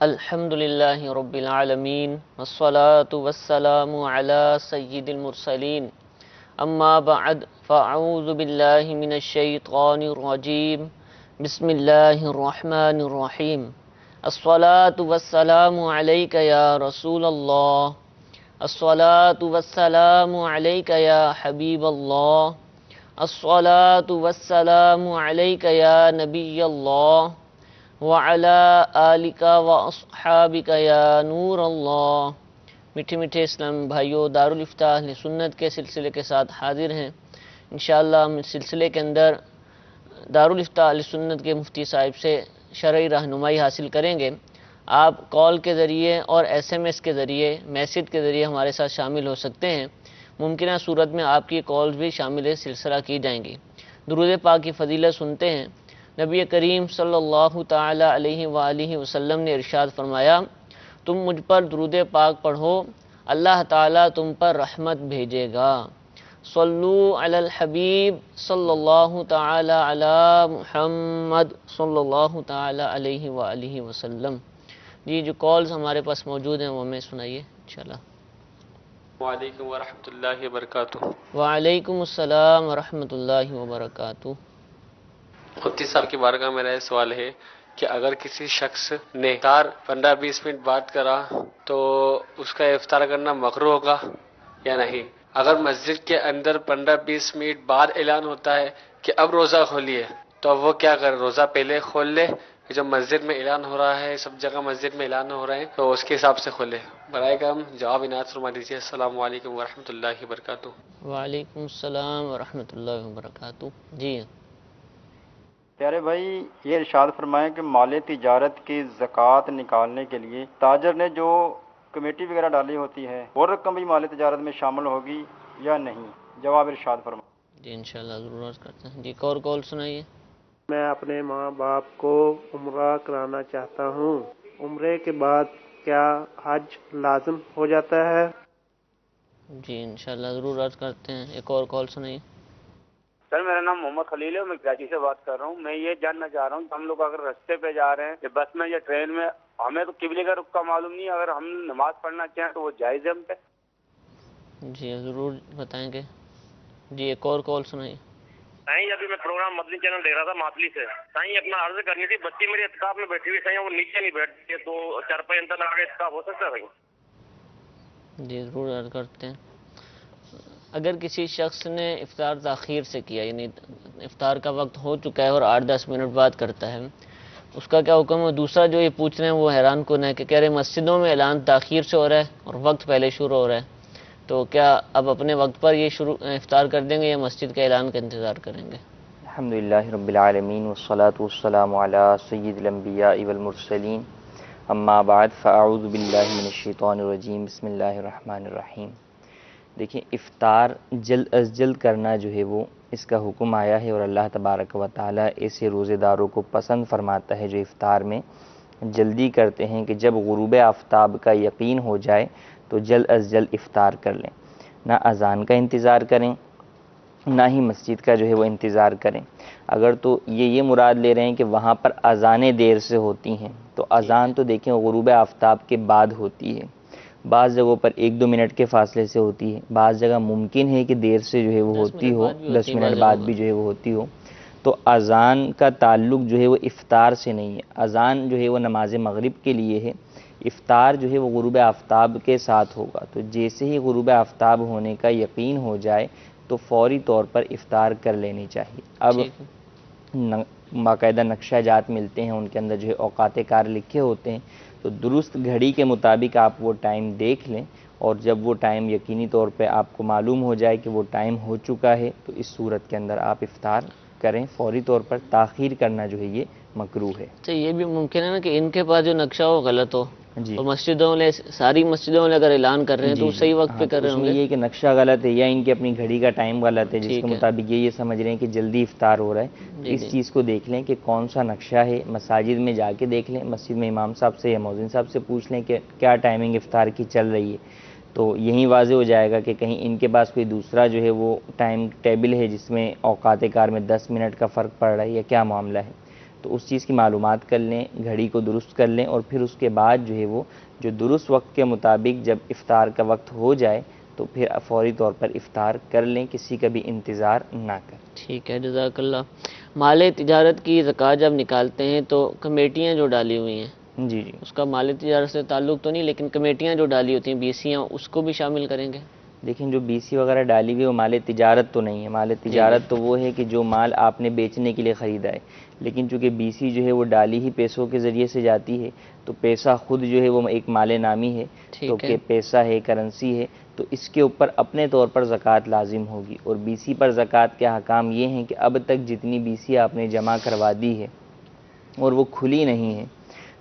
الحمد للہ رب العالمین والصلاة والسلام علی سید المرسلین اما بعد فاعوذ باللہ من الشیطان الرجیم بسم اللہ الرحمن الرحیم الصلاة والسلام علیک یا رسول اللہ الصلاة والسلام علیک یا حبیب اللہ الصلاة والسلام علیک یا نبی اللہ وعلی آلک واصحابک یا نور اللہ۔ میٹھے میٹھے اسلام بھائیوں، دارالفتاح اہل سنت کے سلسلے کے ساتھ حاضر ہیں۔ انشاءاللہ ہم اس سلسلے کے اندر دارالفتاح اہل سنت کے مفتی صاحب سے شرعی رہنمائی حاصل کریں گے۔ آپ کال کے ذریعے اور SMS کے ذریعے، میسیج کے ذریعے ہمارے ساتھ شامل ہو سکتے ہیں۔ ممکنہ صورت میں آپ کی کالز بھی شامل سلسلہ کی جائیں گی۔ درود پاک کی فضیلت سنتے ہیں۔ نبی کریم صلی اللہ تعالی علیہ وآلہ وسلم نے ارشاد فرمایا، تم مجھ پر درود پاک پڑھو، اللہ تعالیٰ تم پر رحمت بھیجے گا۔ صلو علی الحبیب صلی اللہ تعالی علی محمد صلی اللہ تعالی علیہ وآلہ وسلم۔ جی جو کالز ہمارے پاس موجود ہیں وہ ہمیں سنائیے انشاءاللہ۔ وعلیکم ورحمۃ اللہ وبرکاتہ۔ وعلیکم السلام ورحمۃ اللہ وبرکاتہ۔ مفتی صاحب کی بارگاہ میں میرا سوال ہے کہ اگر کسی شخص نے افطار 15-20 منٹ بعد کرا تو اس کا افطار کرنا مکروہ ہوگا یا نہیں؟ اگر مسجد کے اندر 15-20 منٹ بعد اعلان ہوتا ہے کہ اب روزہ کھولیے تو اب وہ کیا کرے؟ روزہ پہلے کھول لے، جب مسجد میں اعلان ہو رہا ہے، سب جگہ مسجد میں اعلان ہو رہے ہیں تو اس کے حساب سے کھولے؟ برائے کرم جواب عنایت فرما دیجیے۔ السلام علیکم ورحمۃ اللہ وبرکاتہ۔ وعلیکم السلام ورحمۃ اللہ وبرکاتہ۔ جی پیارے بھائی، یہ ارشاد فرمائیں کہ مال تجارت کی زکوٰۃ نکالنے کے لیے تاجر نے جو کمیٹی وغیرہ ڈالی ہوتی ہے وہ رقم بھی مال تجارت میں شامل ہوگی یا نہیں؟ جواب ارشاد فرمائیں۔ جی انشاءاللہ ضرور عرض کرتے ہیں۔ جی اور کال سنائیے۔ میں اپنے ماں باپ کو عمرہ کرانا چاہتا ہوں، عمرے کے بعد کیا حج لازم ہو جاتا ہے؟ جی انشاءاللہ ضرور عرض کرتے ہیں۔ ایک اور کال سنائیے۔ سر میرا نام محمد خلیل ہے، میں کراچی سے بات کر رہا ہوں۔ میں یہ جاننا چاہ رہا ہوں کہ ہم لوگ اگر راستے پہ جا رہے ہیں یا بس میں یا ٹرین میں، ہمیں تو قبلے کا رخ کا معلوم نہیں، اگر ہم نماز پڑھنا چاہیں تو وہ جائز ہے ہم پہ؟ جی ضرور بتائیں گے۔ جی ایک اور کال سنائیے۔ سائیں ابھی میں پروگرام مدنی چینل دیکھ رہا تھا ماتلی سے، سائیں اپنا عرض کرنی تھی، بچی میری اعتکاف میں بیٹھی ہوئی سائیں، وہ نیچے نہیں بیٹھتی ہے تو چارپائی اندر لگا کے اعتکاف ہو سکتا ہے سائیں؟ جی ضرور عرض کرتے ہیں۔ اگر کسی شخص نے افطار تاخیر سے کیا، یعنی افطار کا وقت ہو چکا ہے اور 8-10 منٹ بعد کرتا ہے، اس کا کیا حکم ہے؟ دوسرا جو یہ پوچھ رہے ہیں وہ حیران کن ہے کہ کہہ رہے مسجدوں میں اعلان تاخیر سے ہو رہا ہے اور وقت پہلے شروع ہو رہا ہے، تو کیا اب اپنے وقت پر یہ افطار کر دیں گے یا مسجد کے اعلان کا انتظار کریں گے؟ الحمدللہ رب العالمین والصلاة والسلام علی سید الانبیاء والمرسلین، اما بعد فاعوذ باللہ من الشیطان الرجیم، بسم اللہ الرحمن الرحیم۔ دیکھیں افطار جلد از جلد کرنا جو ہے وہ اس کا حکم آیا ہے، اور اللہ تبارک و تعالیٰ ایسے روزے داروں کو پسند فرماتا ہے جو افطار میں جلدی کرتے ہیں کہ جب غروب آفتاب کا یقین ہو جائے تو جلد از جلد افطار کر لیں، نہ اذان کا انتظار کریں نہ ہی مسجد کا جو ہے وہ انتظار کریں۔ اگر تو یہ مراد لے رہے ہیں کہ وہاں پر اذانیں دیر سے ہوتی ہیں تو اذان تو دیکھیں غروب آفتاب کے بعد ہوتی ہے، بعض جگہوں پر 1-2 منٹ کے فاصلے سے ہوتی ہے، بعض جگہ ممکن ہے کہ دیر سے جو ہے وہ ہوتی ہو، 10 منٹ بعد بھی جو ہے وہ ہوتی ہو۔ تو اذان کا تعلق جو ہے وہ افطار سے نہیں ہے، اذان جو ہے وہ نماز مغرب کے لیے ہے، افطار جو ہے وہ غروب آفتاب کے ساتھ ہوگا۔ تو جیسے ہی غروب آفتاب ہونے کا یقین ہو جائے تو فوری طور پر افطار کر لینی چاہیے۔ اب باقاعدہ نقشہ جات ملتے ہیں، ان کے اندر جو ہے اوقات کار لکھے ہوتے ہیں، تو درست گھڑی کے مطابق آپ وہ ٹائم دیکھ لیں، اور جب وہ ٹائم یقینی طور پہ آپ کو معلوم ہو جائے کہ وہ ٹائم ہو چکا ہے تو اس صورت کے اندر آپ افطار کریں۔ فوری طور پر تاخیر کرنا جو ہے یہ مکروہ ہے۔ تو یہ بھی ممکن ہے نا کہ ان کے پاس جو نقشہ ہو غلط ہو، اور مسجدوں میں ساری مسجدوں میں اگر اعلان کر رہے ہیں تو وہ صحیح وقت پہ کر رہے ہوں گے۔ یہ کہ نقشہ غلط ہے یا ان کی اپنی گھڑی کا ٹائم غلط ہے، جس کے مطابق یہ سمجھ رہے ہیں کہ جلدی افطار ہو رہا ہے۔ اس چیز کو دیکھ لیں کہ کون سا نقشہ ہے، مساجد میں جا کے دیکھ لیں، مسجد میں امام صاحب سے یا مؤذن صاحب سے پوچھ لیں کہ کیا ٹائمنگ افطار کی چل رہی ہے، تو یہی واضح ہو جائے گا کہ کہیں ان کے پاس کوئی دوسرا جو ہے وہ ٹائم ٹیبل ہے جس میں اوقات کار میں 10 منٹ کا فرق پڑ رہا ہے یا کیا معاملہ ہے۔ تو اس چیز کی معلومات کر لیں، گھڑی کو درست کر لیں، اور پھر اس کے بعد جو ہے وہ جو درست وقت کے مطابق جب افطار کا وقت ہو جائے تو پھر فوری طور پر افطار کر لیں، کسی کا بھی انتظار نہ کریں۔ ٹھیک ہے، جزاک اللہ۔ مال تجارت کی زکوٰۃ جب نکالتے ہیں تو کمیٹیاں جو ڈالی ہوئی ہیں، جی اس کا مال تجارت سے تعلق تو نہیں، لیکن کمیٹیاں جو ڈالی ہوتی ہیں بیسیاں، اس کو بھی شامل کریں گے؟ دیکھیں جو بی سی وغیرہ ڈالی ہوئی وہ مال تجارت تو نہیں ہے، مال تجارت تو وہ ہے کہ جو مال آپ نے بیچنے کے لیے خریدا ہے، لیکن چونکہ بی سی جو ہے وہ ڈالی ہی پیسوں کے ذریعے سے جاتی ہے، تو پیسہ خود جو ہے وہ ایک مال نامی ہے، تو کہ پیسہ ہے، کرنسی ہے، تو اس کے اوپر اپنے طور پر زکوٰۃ لازم ہوگی۔ اور بی سی پر زکوٰۃ کے احکام یہ ہیں کہ اب تک جتنی بی سی آپ نے جمع کروا دی ہے اور وہ کھلی نہیں ہے،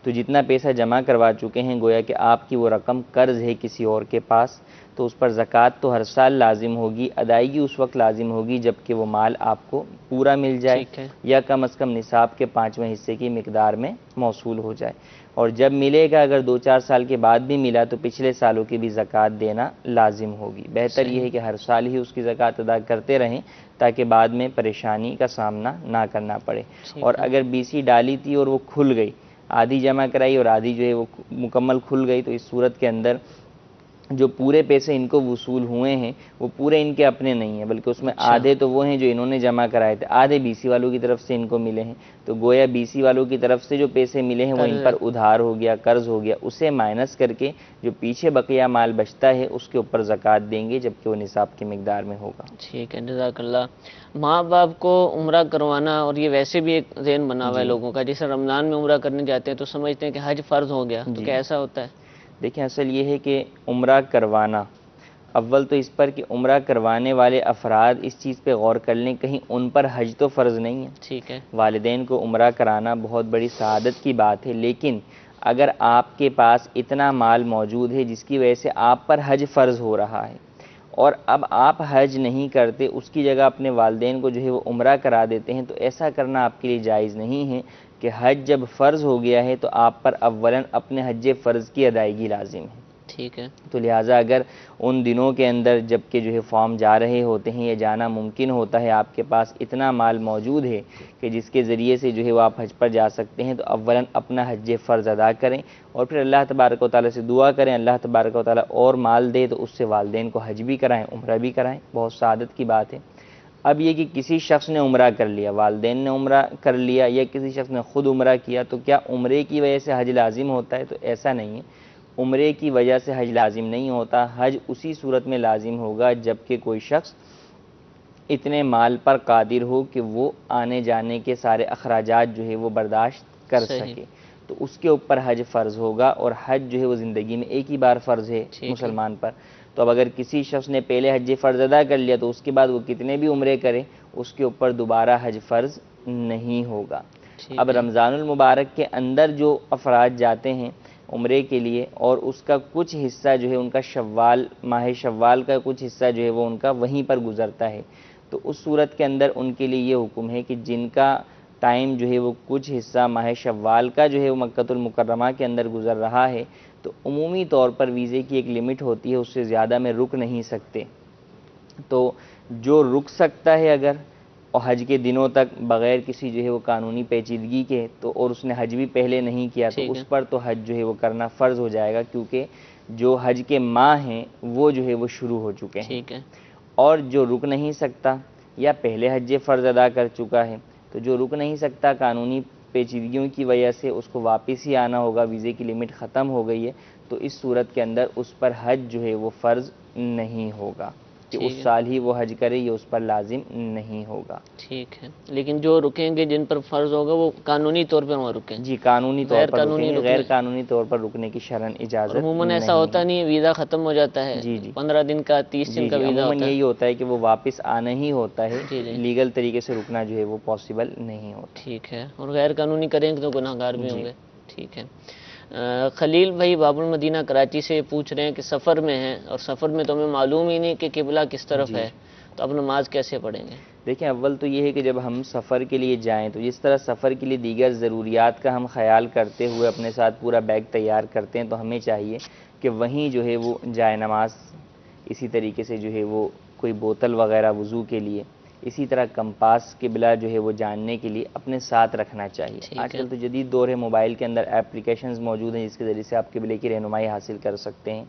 تو جتنا پیسہ جمع کروا چکے ہیں گویا کہ آپ کی وہ رقم قرض ہے کسی اور کے پاس، تو اس پر زکوٰۃ تو ہر سال لازم ہوگی، ادائیگی اس وقت لازم ہوگی جب کہ وہ مال آپ کو پورا مل جائے یا کم از کم نصاب کے 5ویں حصے کی مقدار میں موصول ہو جائے، اور جب ملے گا اگر 2-4 سال کے بعد بھی ملا تو پچھلے سالوں کی بھی زکوٰۃ دینا لازم ہوگی۔ بہتر یہ ہے کہ ہر سال ہی اس کی زکوٰۃ ادا کرتے رہیں تاکہ بعد میں پریشانی کا سامنا نہ کرنا پڑے۔ اور اگر بی سی ڈالی تھی اور وہ کھل گئی، آدھی جمع کرائی اور آدھی جو ہے وہ مکمل کھل گئی، تو اس صورت کے اندر جو پورے پیسے ان کو وصول ہوئے ہیں وہ پورے ان کے اپنے نہیں ہیں، بلکہ اس میں آدھے تو وہ ہیں جو انہوں نے جمع کرائے تھے، آدھے بی سی والوں کی طرف سے ان کو ملے ہیں، تو گویا بی سی والوں کی طرف سے جو پیسے ملے ہیں وہ ان پر ادھار ہو گیا، قرض ہو گیا، اسے مائنس کر کے جو پیچھے بقیہ مال بچتا ہے اس کے اوپر زکوٰۃ دیں گے جبکہ وہ نصاب کی مقدار میں ہوگا۔ ٹھیک ہے، جزاک اللہ۔ ماں باپ کو عمرہ کروانا، اور یہ ویسے بھی ایک ذہن بنا ہوا ہے لوگوں کا، جیسے رمضان میں عمرہ کرنے جاتے ہیں تو سمجھتے ہیں کہ حج فرض ہو گیا، تو کیا ایسا ہوتا ہے؟ دیکھیں اصل یہ ہے کہ عمرہ کروانا، اول تو اس پر کہ عمرہ کروانے والے افراد اس چیز پہ غور کر لیں کہیں ان پر حج تو فرض نہیں ہے۔ ٹھیک ہے، والدین کو عمرہ کرانا بہت بڑی سعادت کی بات ہے، لیکن اگر آپ کے پاس اتنا مال موجود ہے جس کی وجہ سے آپ پر حج فرض ہو رہا ہے اور اب آپ حج نہیں کرتے، اس کی جگہ اپنے والدین کو جو ہے وہ عمرہ کرا دیتے ہیں، تو ایسا کرنا آپ کے لیے جائز نہیں ہے کہ حج جب فرض ہو گیا ہے تو آپ پر اولاً اپنے حج فرض کی ادائیگی لازم ہے۔ ٹھیک ہے، تو لہٰذا اگر ان دنوں کے اندر جب کہ جو ہے فارم جا رہے ہوتے ہیں یا جانا ممکن ہوتا ہے، آپ کے پاس اتنا مال موجود ہے کہ جس کے ذریعے سے جو ہے وہ آپ حج پر جا سکتے ہیں، تو اولاً اپنا حج فرض ادا کریں اور پھر اللہ تبارک و تعالیٰ سے دعا کریں اللہ تبارک و تعالیٰ اور مال دے تو اس سے والدین کو حج بھی کرائیں، عمرہ بھی کرائیں، بہت سعادت کی بات ہے۔ اب یہ کہ کسی شخص نے عمرہ کر لیا، والدین نے عمرہ کر لیا یا کسی شخص نے خود عمرہ کیا، تو کیا عمرے کی وجہ سے حج لازم ہوتا ہے؟ تو ایسا نہیں ہے، عمرے کی وجہ سے حج لازم نہیں ہوتا، حج اسی صورت میں لازم ہوگا جب کہ کوئی شخص اتنے مال پر قادر ہو کہ وہ آنے جانے کے سارے اخراجات جو ہے وہ برداشت کر سکے، تو اس کے اوپر حج فرض ہوگا، اور حج جو ہے وہ زندگی میں ایک ہی بار فرض ہے مسلمان پر۔ تو اب اگر کسی شخص نے پہلے حج فرض ادا کر لیا تو اس کے بعد وہ کتنے بھی عمرے کرے اس کے اوپر دوبارہ حج فرض نہیں ہوگا۔ اب رمضان المبارک کے اندر جو افراد جاتے ہیں عمرے کے لیے اور اس کا کچھ حصہ جو ہے ان کا ماہ شوال کا کچھ حصہ جو ہے وہ ان کا وہیں پر گزرتا ہے، تو اس صورت کے اندر ان کے لیے یہ حکم ہے کہ جن کا ٹائم جو ہے وہ کچھ حصہ ماہ شوال کا جو ہے وہ مکۃ المکرمہ کے اندر گزر رہا ہے، تو عمومی طور پر ویزے کی ایک لمٹ ہوتی ہے، اس سے زیادہ میں رک نہیں سکتے، تو جو رک سکتا ہے اگر اور حج کے دنوں تک بغیر کسی جو ہے وہ قانونی پیچیدگی کے، تو اور اس نے حج بھی پہلے نہیں کیا تو اس پر تو حج جو ہے وہ کرنا فرض ہو جائے گا، کیونکہ جو حج کے ماہ ہیں وہ جو ہے وہ شروع ہو چکے ہیں۔ اور جو رک نہیں سکتا یا پہلے حج فرض ادا کر چکا ہے، تو جو رک نہیں سکتا قانونی پیچیدگیوں کی وجہ سے اس کو واپس ہی آنا ہوگا، ویزے کی لمٹ ختم ہو گئی ہے، تو اس صورت کے اندر اس پر حج جو ہے وہ فرض نہیں ہوگا کہ اس سال ہی وہ حج کرے، یہ اس پر لازم نہیں ہوگا۔ ٹھیک ہے، لیکن جو رکیں گے جن پر فرض ہوگا وہ قانونی طور پر وہاں رکیں؟ جی قانونی طور پر رکیں گے، غیر قانونی طور پر رکنے کی شرعاً اجازت عموماً ایسا ہوتا نہیں ہے، ویزا ختم ہو جاتا ہے، 15 دن کا 30 دن کا ویزا عموماً یہی ہوتا ہے کہ وہ واپس آنا ہی ہوتا ہے، لیگل طریقے سے رکنا جو ہے وہ پاسبل نہیں ہوتا۔ ٹھیک ہے، اور غیر قانونی کریں گے تو گناہ گار بھی ہوں گے۔ ٹھیک ہے، خلیل بھائی باب المدینہ کراچی سے پوچھ رہے ہیں کہ سفر میں ہیں اور سفر میں تو ہمیں معلوم ہی نہیں کہ قبلہ کس طرف ہے، تو اب نماز کیسے پڑھیں گے؟ دیکھیں اول تو یہ ہے کہ جب ہم سفر کے لیے جائیں تو جس طرح سفر کے لیے دیگر ضروریات کا ہم خیال کرتے ہوئے اپنے ساتھ پورا بیگ تیار کرتے ہیں، تو ہمیں چاہیے کہ وہیں جو ہے وہ جائے نماز، اسی طریقے سے جو ہے وہ کوئی بوتل وغیرہ وضو کے لیے، اسی طرح کمپاس قبلہ جو ہے وہ جاننے کے لیے اپنے ساتھ رکھنا چاہیے. آج کل تو جدید دور ہے، موبائل کے اندر اپلیکیشنز موجود ہیں جس کے ذریعے سے آپ قبلے کی رہنمائی حاصل کر سکتے ہیں.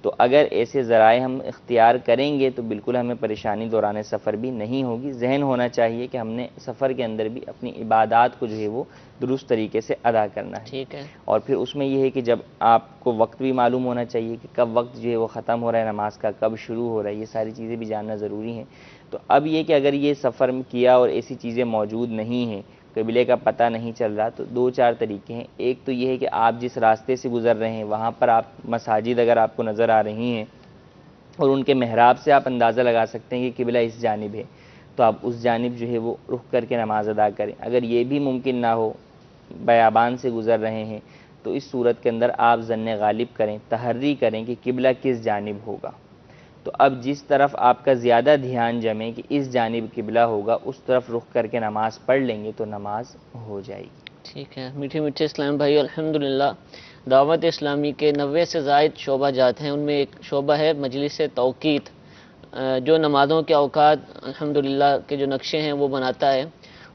تو اگر ایسے ذرائع ہم اختیار کریں گے تو بالکل ہمیں پریشانی دوران سفر بھی نہیں ہوگی. ذہن ہونا چاہیے کہ ہم نے سفر کے اندر بھی اپنی عبادات کو جو ہے وہ درست طریقے سے ادا کرنا ہے. ٹھیک ہے. اور پھر اس میں یہ ہے کہ جب آپ کو وقت بھی معلوم ہونا چاہیے کہ کب وقت جو ہے وہ ختم ہو رہا ہے نماز کا، کب شروع ہو رہا ہے، یہ ساری چیزیں بھی جاننا ضروری ہیں. تو اب یہ کہ اگر یہ سفر کیا اور ایسی چیزیں موجود نہیں ہیں، قبلے کا پتہ نہیں چل رہا، تو 2-4 طریقے ہیں. ایک تو یہ ہے کہ آپ جس راستے سے گزر رہے ہیں وہاں پر آپ مساجد اگر آپ کو نظر آ رہی ہیں اور ان کے محراب سے آپ اندازہ لگا سکتے ہیں کہ قبلہ اس جانب ہے، تو آپ اس جانب جو ہے وہ رخ کر کے نماز ادا کریں. اگر یہ بھی ممکن نہ ہو، بیابان سے گزر رہے ہیں، تو اس صورت کے اندر آپ ظن غالب کریں، تحری کریں کہ قبلہ کس جانب ہوگا. تو اب جس طرف آپ کا زیادہ دھیان جمے کہ اس جانب قبلہ ہوگا، اس طرف رخ کر کے نماز پڑھ لیں گے تو نماز ہو جائے گی. ٹھیک ہے. میٹھے میٹھے اسلام بھائی، الحمدللہ دعوت اسلامی کے 90 سے زائد شعبہ جات ہیں. ان میں ایک شعبہ ہے مجلس توقیت، جو نمازوں کے اوقات الحمدللہ کے جو نقشے ہیں وہ بناتا ہے.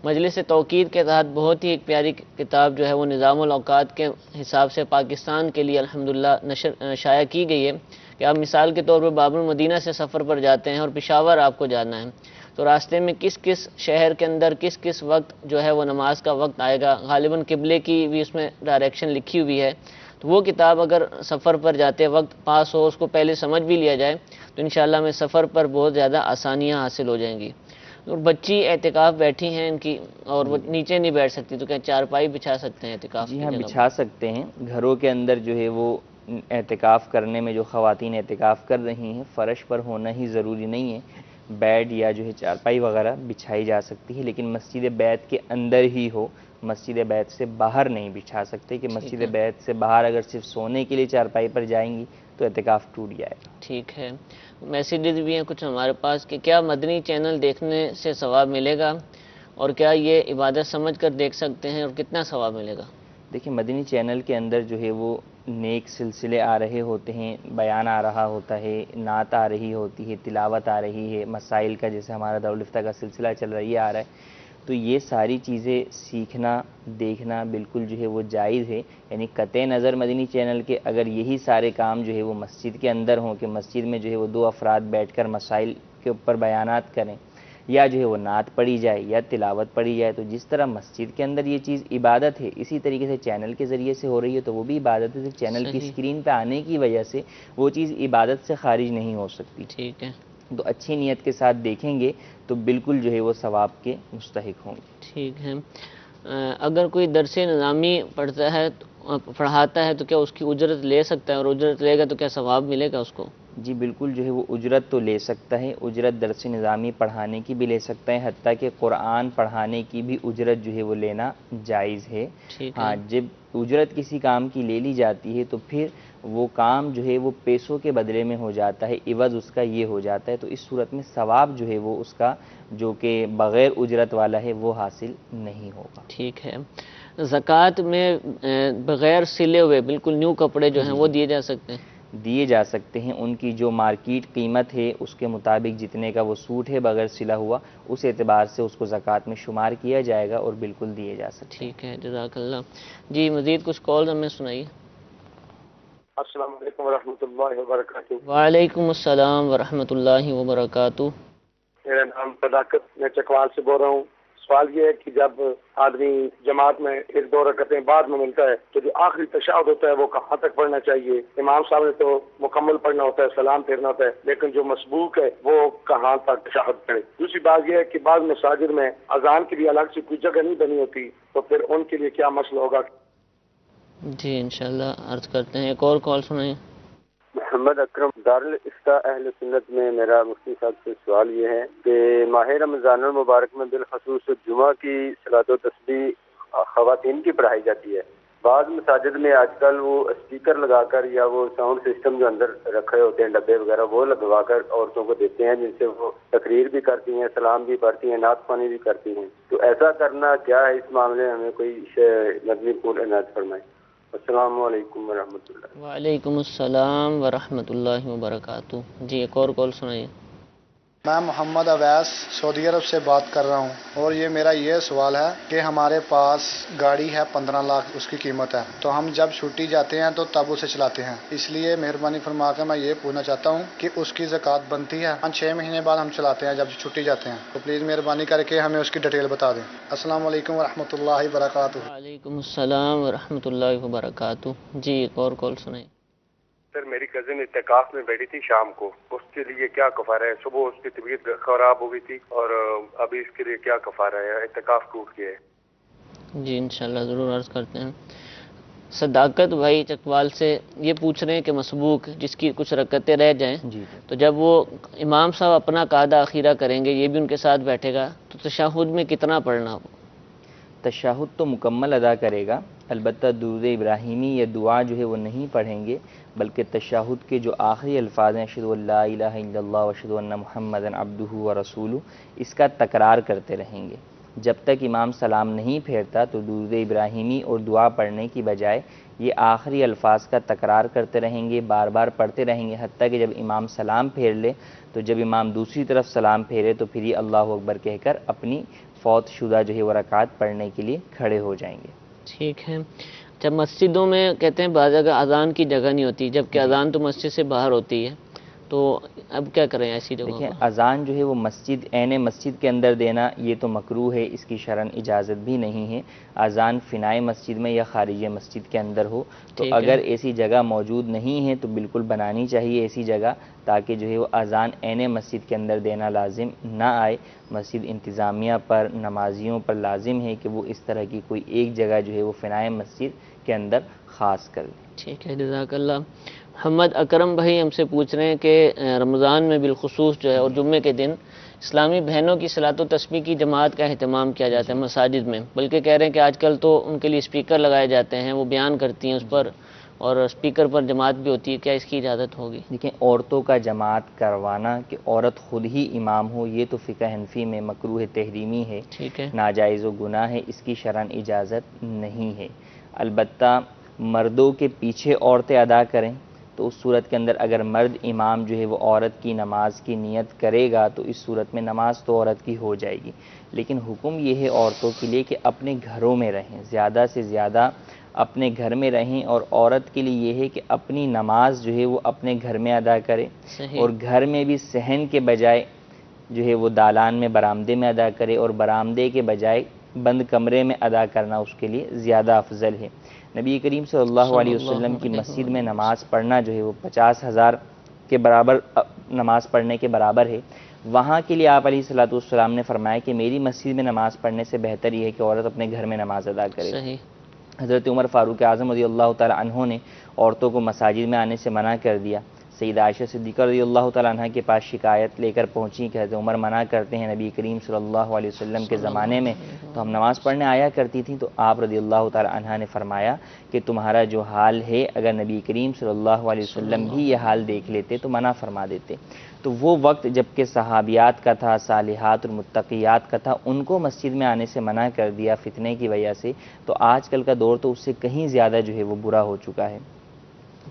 مجلس توقیت کے تحت بہت ہی ایک پیاری کتاب جو ہے وہ نظام الاوقات کے حساب سے پاکستان کے لیے الحمدللہ شائع کی گئی ہے. کہ آپ مثال کے طور پر باب المدینہ سے سفر پر جاتے ہیں اور پشاور آپ کو جانا ہے، تو راستے میں کس کس شہر کے اندر کس کس وقت جو ہے وہ نماز کا وقت آئے گا، غالباً قبلے کی بھی اس میں ڈائریکشن لکھی ہوئی ہے. تو وہ کتاب اگر سفر پر جاتے وقت پاس ہو، اس کو پہلے سمجھ بھی لیا جائے تو انشاءاللہ میں سفر پر بہت زیادہ آسانیاں حاصل ہو جائیں گی. اور بچی اعتکاف بیٹھی ہیں ان کی، اور وہ نیچے نہیں بیٹھ سکتی، تو کیا چارپائی بچھا سکتے ہیں اعتکاف کی جی ہاں، جگہ بچھا سکتے ہیں. گھروں کے اندر جو ہے وہ اعتکاف کرنے میں جو خواتین اعتکاف کر رہی ہیں، فرش پر ہونا ہی ضروری نہیں ہے، بیڈ یا جو ہے چارپائی وغیرہ بچھائی جا سکتی ہے، لیکن مسجد بیت کے اندر ہی ہو، مسجد بیت سے باہر نہیں بچھا سکتے کہ مسجد بیت سے باہر اگر صرف سونے کے لیے چارپائی پر جائیں گی تو اعتکاف ٹوٹ جائے گا. ٹھیک ہے. میسیجز بھی ہیں کچھ ہمارے پاس کہ کیا مدنی چینل دیکھنے سے ثواب ملے گا، اور کیا یہ عبادت سمجھ کر دیکھ سکتے ہیں، اور کتنا ثواب ملے گا؟ دیکھیں، مدنی چینل کے اندر جو ہے وہ نیک سلسلے آ رہے ہوتے ہیں، بیان آ رہا ہوتا ہے، نعت آ رہی ہوتی ہے، تلاوت آ رہی ہے، مسائل کا جیسے ہمارا دارالفتہ کا سلسلہ چل رہا ہے، یہ آ رہا ہے. تو یہ ساری چیزیں سیکھنا دیکھنا بالکل جو ہے وہ جائز ہے. یعنی قطع نظر مدنی چینل کے اگر یہی سارے کام جو ہے وہ مسجد کے اندر ہوں کہ مسجد میں جو ہے وہ 2 افراد بیٹھ کر مسائل کے اوپر بیانات کریں، یا جو ہے وہ نعت پڑھی جائے یا تلاوت پڑھی جائے، تو جس طرح مسجد کے اندر یہ چیز عبادت ہے، اسی طریقے سے چینل کے ذریعے سے ہو رہی ہے تو وہ بھی عبادت ہے. چینل کی اسکرین پہ آنے کی وجہ سے وہ چیز عبادت سے خارج نہیں ہو سکتی. ٹھیک ہے. تو اچھی نیت کے ساتھ دیکھیں گے تو بالکل جو ہے وہ ثواب کے مستحق ہوں گے. ٹھیک ہے. اگر کوئی درس نظامی پڑھاتا ہے تو کیا اس کی اجرت لے سکتا ہے، اور اجرت لے گا تو کیا ثواب ملے گا اس کو؟ جی بالکل، جو ہے وہ اجرت تو لے سکتا ہے. اجرت درس نظامی پڑھانے کی بھی لے سکتا ہے، حتیٰ کہ قرآن پڑھانے کی بھی اجرت جو ہے وہ لینا جائز ہے. ہاں، جب اجرت کسی کام کی لے لی جاتی ہے تو پھر وہ کام جو ہے وہ پیسوں کے بدلے میں ہو جاتا ہے، عوض اس کا یہ ہو جاتا ہے. تو اس صورت میں ثواب جو ہے وہ اس کا جو کہ بغیر اجرت والا ہے وہ حاصل نہیں ہوگا. ٹھیک ہے. زکوٰۃ میں بغیر سلے ہوئے بالکل نیو کپڑے جو ہیں وہ دیے جا سکتے ہیں؟ دیے جا سکتے ہیں. ان کی جو مارکیٹ قیمت ہے اس کے مطابق جتنے کا وہ سوٹ ہے بغیر سلا ہوا، اس اعتبار سے اس کو زکوٰۃ میں شمار کیا جائے گا اور بالکل دیے جا سکتے ہیں. ٹھیک ہے، جزاک اللہ. جی مزید کچھ کالز ہمیں سنائیے. السلام علیکم ورحمۃ اللہ وبرکاتہ. وعلیکم السلام ورحمۃ اللہ وبرکاتہ. میرا نام صداقت، میں چکوال سے بول رہا ہوں. سوال یہ ہے کہ جب آدمی جماعت میں 1-2 رکعتیں بعد میں ملتا ہے تو جو آخری تشہد ہوتا ہے وہ کہاں تک پڑھنا چاہیے؟ امام صاحب نے تو مکمل پڑھنا ہوتا ہے، سلام پھیرنا ہوتا ہے، لیکن جو مسبوق ہے وہ کہاں تک تشہد پڑھے؟ دوسری بات یہ ہے کہ بعض مساجد میں اذان کے لیے الگ سے کوئی جگہ نہیں بنی ہوتی، تو پھر ان کے لیے کیا مسئلہ ہوگا؟ جی انشاءاللہ عرض کرتے ہیں. ایک اور کال سنائیں. محمد اکرم، دارالفتہ اہل سنت میں میرا مفتی صاحب سے سوال یہ ہے کہ ماہ رمضان المبارک میں بالخصوص جمعہ کی صلاۃ و تسبیح خواتین کی پڑھائی جاتی ہے. بعض مساجد میں آج کل وہ اسپیکر لگا کر یا وہ ساؤنڈ سسٹم جو اندر رکھے ہوتے ہیں ڈبے وغیرہ وہ لگوا کر عورتوں کو دیتے ہیں، جن سے وہ تقریر بھی کرتی ہیں، سلام بھی پڑھتی ہیں، نعت خوانی بھی کرتی ہیں. تو ایسا کرنا کیا ہے؟ اس معاملے میں ہمیں کوئی مدنی پور عنایت فرمائیں. السلام علیکم ورحمۃ اللہ. وعلیکم السلام ورحمۃ اللہ وبرکاتہ. جی ایک اور کال سنائیے. میں محمد اویس سعودی عرب سے بات کر رہا ہوں، اور یہ میرا یہ سوال ہے کہ ہمارے پاس گاڑی ہے 15 لاکھ اس کی قیمت ہے، تو ہم جب چھٹی جاتے ہیں تو تب اسے چلاتے ہیں، اس لیے مہربانی فرما کر میں یہ پوچھنا چاہتا ہوں کہ اس کی زکوٰۃ بنتی ہے؟ 5-6 مہینے بعد ہم چلاتے ہیں جب چھٹی جاتے ہیں، تو پلیز مہربانی کر کے ہمیں اس کی ڈیٹیل بتا دیں۔ السلام علیکم ورحمۃ اللہ وبرکاتہ۔ وعلیکم السلام ورحمۃ اللہ وبرکاتہ۔ جی ایک اور کال سنیں۔ سر میری کزن اعتکاف میں بیٹھی تھی شام کو، اس کے لیے کیا کفارہ ہے؟ صبح اس کی طبیعت خراب ہو گئی تھی اور ابھی اس کے لیے کیا کفارہ ہے؟ اعتکاف ٹوٹ گیا ہے۔ جی انشاءاللہ ضرور عرض کرتے ہیں۔ صداقت بھائی چکوال سے یہ پوچھ رہے ہیں کہ مسبوق جس کی کچھ رکعتیں رہ جائیں تو جب وہ امام صاحب اپنا قاعدہ اخیرہ کریں گے، یہ بھی ان کے ساتھ بیٹھے گا، تو تشہد میں کتنا پڑھنا ہو؟ تشہد تو مکمل ادا کرے گا، البتہ درود ابراہیمی یا دعا جو ہے وہ نہیں پڑھیں گے، بلکہ تشہد کے جو آخری الفاظ ہیں اشہد ان لا الہ الا اللہ واشہد ان محمدا عبدہ ورسولہ، اس کا تکرار کرتے رہیں گے۔ جب تک امام سلام نہیں پھیرتا تو درود ابراہیمی اور دعا پڑھنے کی بجائے یہ آخری الفاظ کا تکرار کرتے رہیں گے، بار بار پڑھتے رہیں گے، حتیٰ کہ جب امام سلام پھیر لے تو جب امام دوسری طرف سلام پھیرے تو پھر یہ اللہ اکبر کہہ کر اپنی فوت شدہ جو ہے وہ رکعت پڑھنے کے لیے کھڑے ہو جائیں گے۔ ٹھیک ہے۔ جب مسجدوں میں کہتے ہیں بعض جگہ اذان کی جگہ نہیں ہوتی، جبکہ اذان تو مسجد سے باہر ہوتی ہے، تو اب کیا کریں ایسی جگہوں دیکھیں پر؟ اذان جو ہے وہ مسجد عین مسجد کے اندر دینا یہ تو مکروہ ہے، اس کی شرعاً اجازت بھی نہیں ہے۔ اذان فنائے مسجد میں یا خارج مسجد کے اندر ہو تو ٹھیک ہے۔ اگر ایسی جگہ موجود نہیں ہے تو بالکل بنانی چاہیے ایسی جگہ، تاکہ جو ہے وہ اذان عین مسجد کے اندر دینا لازم نہ آئے۔ مسجد انتظامیہ پر، نمازیوں پر لازم ہے کہ وہ اس طرح کی کوئی ایک جگہ جو ہے وہ فنائے مسجد کے اندر خاص کر لیں۔ ٹھیک ہے، جزاک اللہ۔ محمد اکرم بھائی ہم سے پوچھ رہے ہیں کہ رمضان میں بالخصوص جو ہے اور جمعے کے دن اسلامی بہنوں کی صلاۃ و تسبیح کی جماعت کا اہتمام کیا جاتا ہے مساجد میں، بلکہ کہہ رہے ہیں کہ آج کل تو ان کے لیے اسپیکر لگائے جاتے ہیں، وہ بیان کرتی ہیں اس پر، اور اسپیکر پر جماعت بھی ہوتی ہے، کیا اس کی اجازت ہوگی؟ دیکھیں عورتوں کا جماعت کروانا کہ عورت خود ہی امام ہو یہ تو فقہ حنفی میں مکروہ تحریمی ہے، ٹھیک ہے، ناجائز و گناہ ہے، اس کی شرعاً اجازت نہیں ہے۔ البتہ مردوں کے پیچھے عورتیں ادا کریں تو اس صورت کے اندر اگر مرد امام جو ہے وہ عورت کی نماز کی نیت کرے گا تو اس صورت میں نماز تو عورت کی ہو جائے گی، لیکن حکم یہ ہے عورتوں کے لیے کہ اپنے گھروں میں رہیں، زیادہ سے زیادہ اپنے گھر میں رہیں، اور عورت کے لیے یہ ہے کہ اپنی نماز جو ہے وہ اپنے گھر میں ادا کرے، اور گھر میں بھی صحن کے بجائے جو ہے وہ دالان میں برآمدے میں ادا کرے، اور برآمدے کے بجائے بند کمرے میں ادا کرنا اس کے لیے زیادہ افضل ہے۔ نبی کریم صلی اللہ علیہ وسلم کی مسجد میں نماز پڑھنا جو ہے وہ 50,000 کے برابر نماز پڑھنے کے برابر ہے۔ وہاں کے لیے آپ علیہ الصلوۃ والسلام نے فرمایا کہ میری مسجد میں نماز پڑھنے سے بہتر یہ ہے کہ عورت اپنے گھر میں نماز ادا کرے۔ صحیح۔ حضرت عمر فاروق اعظم رضی اللہ تعالی عنہ نے عورتوں کو مساجد میں آنے سے منع کر دیا۔ سیدہ عائشہ صدیقہ رضی اللہ تعالیٰ عنہ کے پاس شکایت لے کر پہنچی کہ حضرت عمر منع کرتے ہیں نبی کریم صلی اللہ علیہ وسلم کے زمانے میں تو ہم نماز پڑھنے آیا کرتی تھیں، تو آپ رضی اللہ تعالیٰ عنہ نے فرمایا کہ تمہارا جو حال ہے اگر نبی کریم صلی اللہ علیہ وسلم بھی یہ حال دیکھ لیتے تو منع فرما دیتے۔ تو وہ وقت جب کہ صحابیات کا تھا، صالحات اور متقیات کا تھا، ان کو مسجد میں آنے سے منع کر دیا فتنے کی وجہ سے، تو آج کل کا دور تو اس سے کہیں زیادہ جو ہے وہ برا ہو چکا ہے۔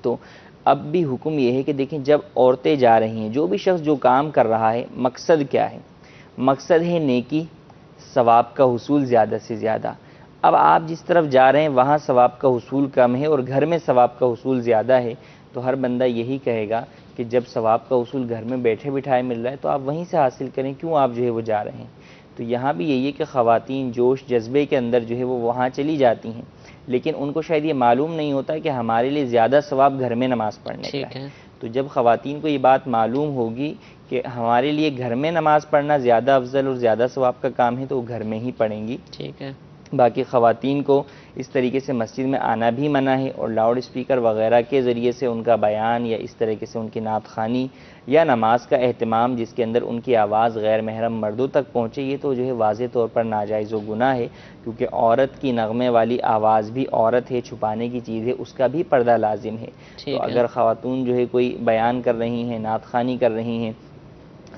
تو اب بھی حکم یہ ہے کہ دیکھیں جب عورتیں جا رہی ہیں، جو بھی شخص جو کام کر رہا ہے، مقصد کیا ہے؟ مقصد ہے نیکی، ثواب کا حصول زیادہ سے زیادہ۔ اب آپ جس طرف جا رہے ہیں وہاں ثواب کا حصول کم ہے اور گھر میں ثواب کا حصول زیادہ ہے، تو ہر بندہ یہی کہے گا کہ جب ثواب کا حصول گھر میں بیٹھے بٹھائے مل رہا ہے تو آپ وہیں سے حاصل کریں، کیوں آپ جو ہے وہ جا رہے ہیں؟ تو یہاں بھی یہی ہے کہ خواتین جوش جذبے کے اندر جو ہے وہ وہاں چلی جاتی ہیں، لیکن ان کو شاید یہ معلوم نہیں ہوتا کہ ہمارے لیے زیادہ ثواب گھر میں نماز پڑھنے کا ہے۔ تو جب خواتین کو یہ بات معلوم ہوگی کہ ہمارے لیے گھر میں نماز پڑھنا زیادہ افضل اور زیادہ ثواب کا کام ہے تو وہ گھر میں ہی پڑھیں گی۔ ٹھیک ہے۔ باقی خواتین کو اس طریقے سے مسجد میں آنا بھی منع ہے، اور لاؤڈ اسپیکر وغیرہ کے ذریعے سے ان کا بیان یا اس طریقے سے ان کی نعت خوانی یا نماز کا اہتمام جس کے اندر ان کی آواز غیر محرم مردوں تک پہنچے، یہ تو جو ہے واضح طور پر ناجائز و گناہ ہے، کیونکہ عورت کی نغمے والی آواز بھی عورت ہے، چھپانے کی چیز ہے، اس کا بھی پردہ لازم ہے۔ تو اگر خواتون جو ہے کوئی بیان کر رہی ہیں، نعت خوانی کر رہی ہیں،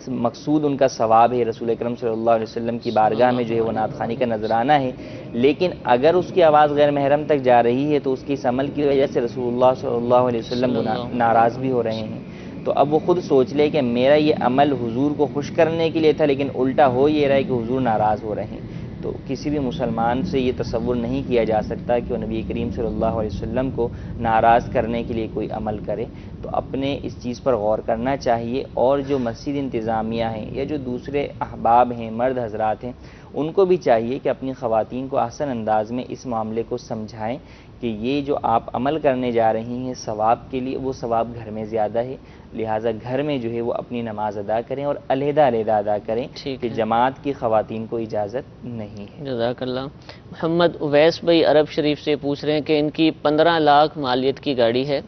مقصود ان کا ثواب ہے، رسول اکرم صلی اللہ علیہ وسلم کی بارگاہ میں جو ہے وہ نعت خوانی کا نذرانہ ہے، لیکن اگر اس کی آواز غیر محرم تک جا رہی ہے تو اس کی اس عمل کی وجہ سے رسول اللہ صلی اللہ علیہ وسلم ناراض بھی ہو رہے ہیں۔ تو اب وہ خود سوچ لے کہ میرا یہ عمل حضور کو خوش کرنے کے لیے تھا، لیکن الٹا ہو یہ رہا ہے کہ حضور ناراض ہو رہے ہیں. تو کسی بھی مسلمان سے یہ تصور نہیں کیا جا سکتا کہ وہ نبی کریم صلی اللہ علیہ وسلم کو ناراض کرنے کے لیے کوئی عمل کرے. تو اپنے اس چیز پر غور کرنا چاہیے، اور جو مسجد انتظامیہ ہیں یا جو دوسرے احباب ہیں، مرد حضرات ہیں، ان کو بھی چاہیے کہ اپنی خواتین کو احسن انداز میں اس معاملے کو سمجھائیں کہ یہ جو آپ عمل کرنے جا رہی ہیں ثواب کے لیے، وہ ثواب گھر میں زیادہ ہے، لہٰذا گھر میں جو ہے وہ اپنی نماز ادا کریں اور علیحدہ علیحدہ ادا کریں، کہ جماعت کی خواتین کو اجازت نہیں ہے. جزاک اللہ. محمد اویس بھائی عرب شریف سے پوچھ رہے ہیں کہ ان کی 15 لاکھ مالیت کی گاڑی ہے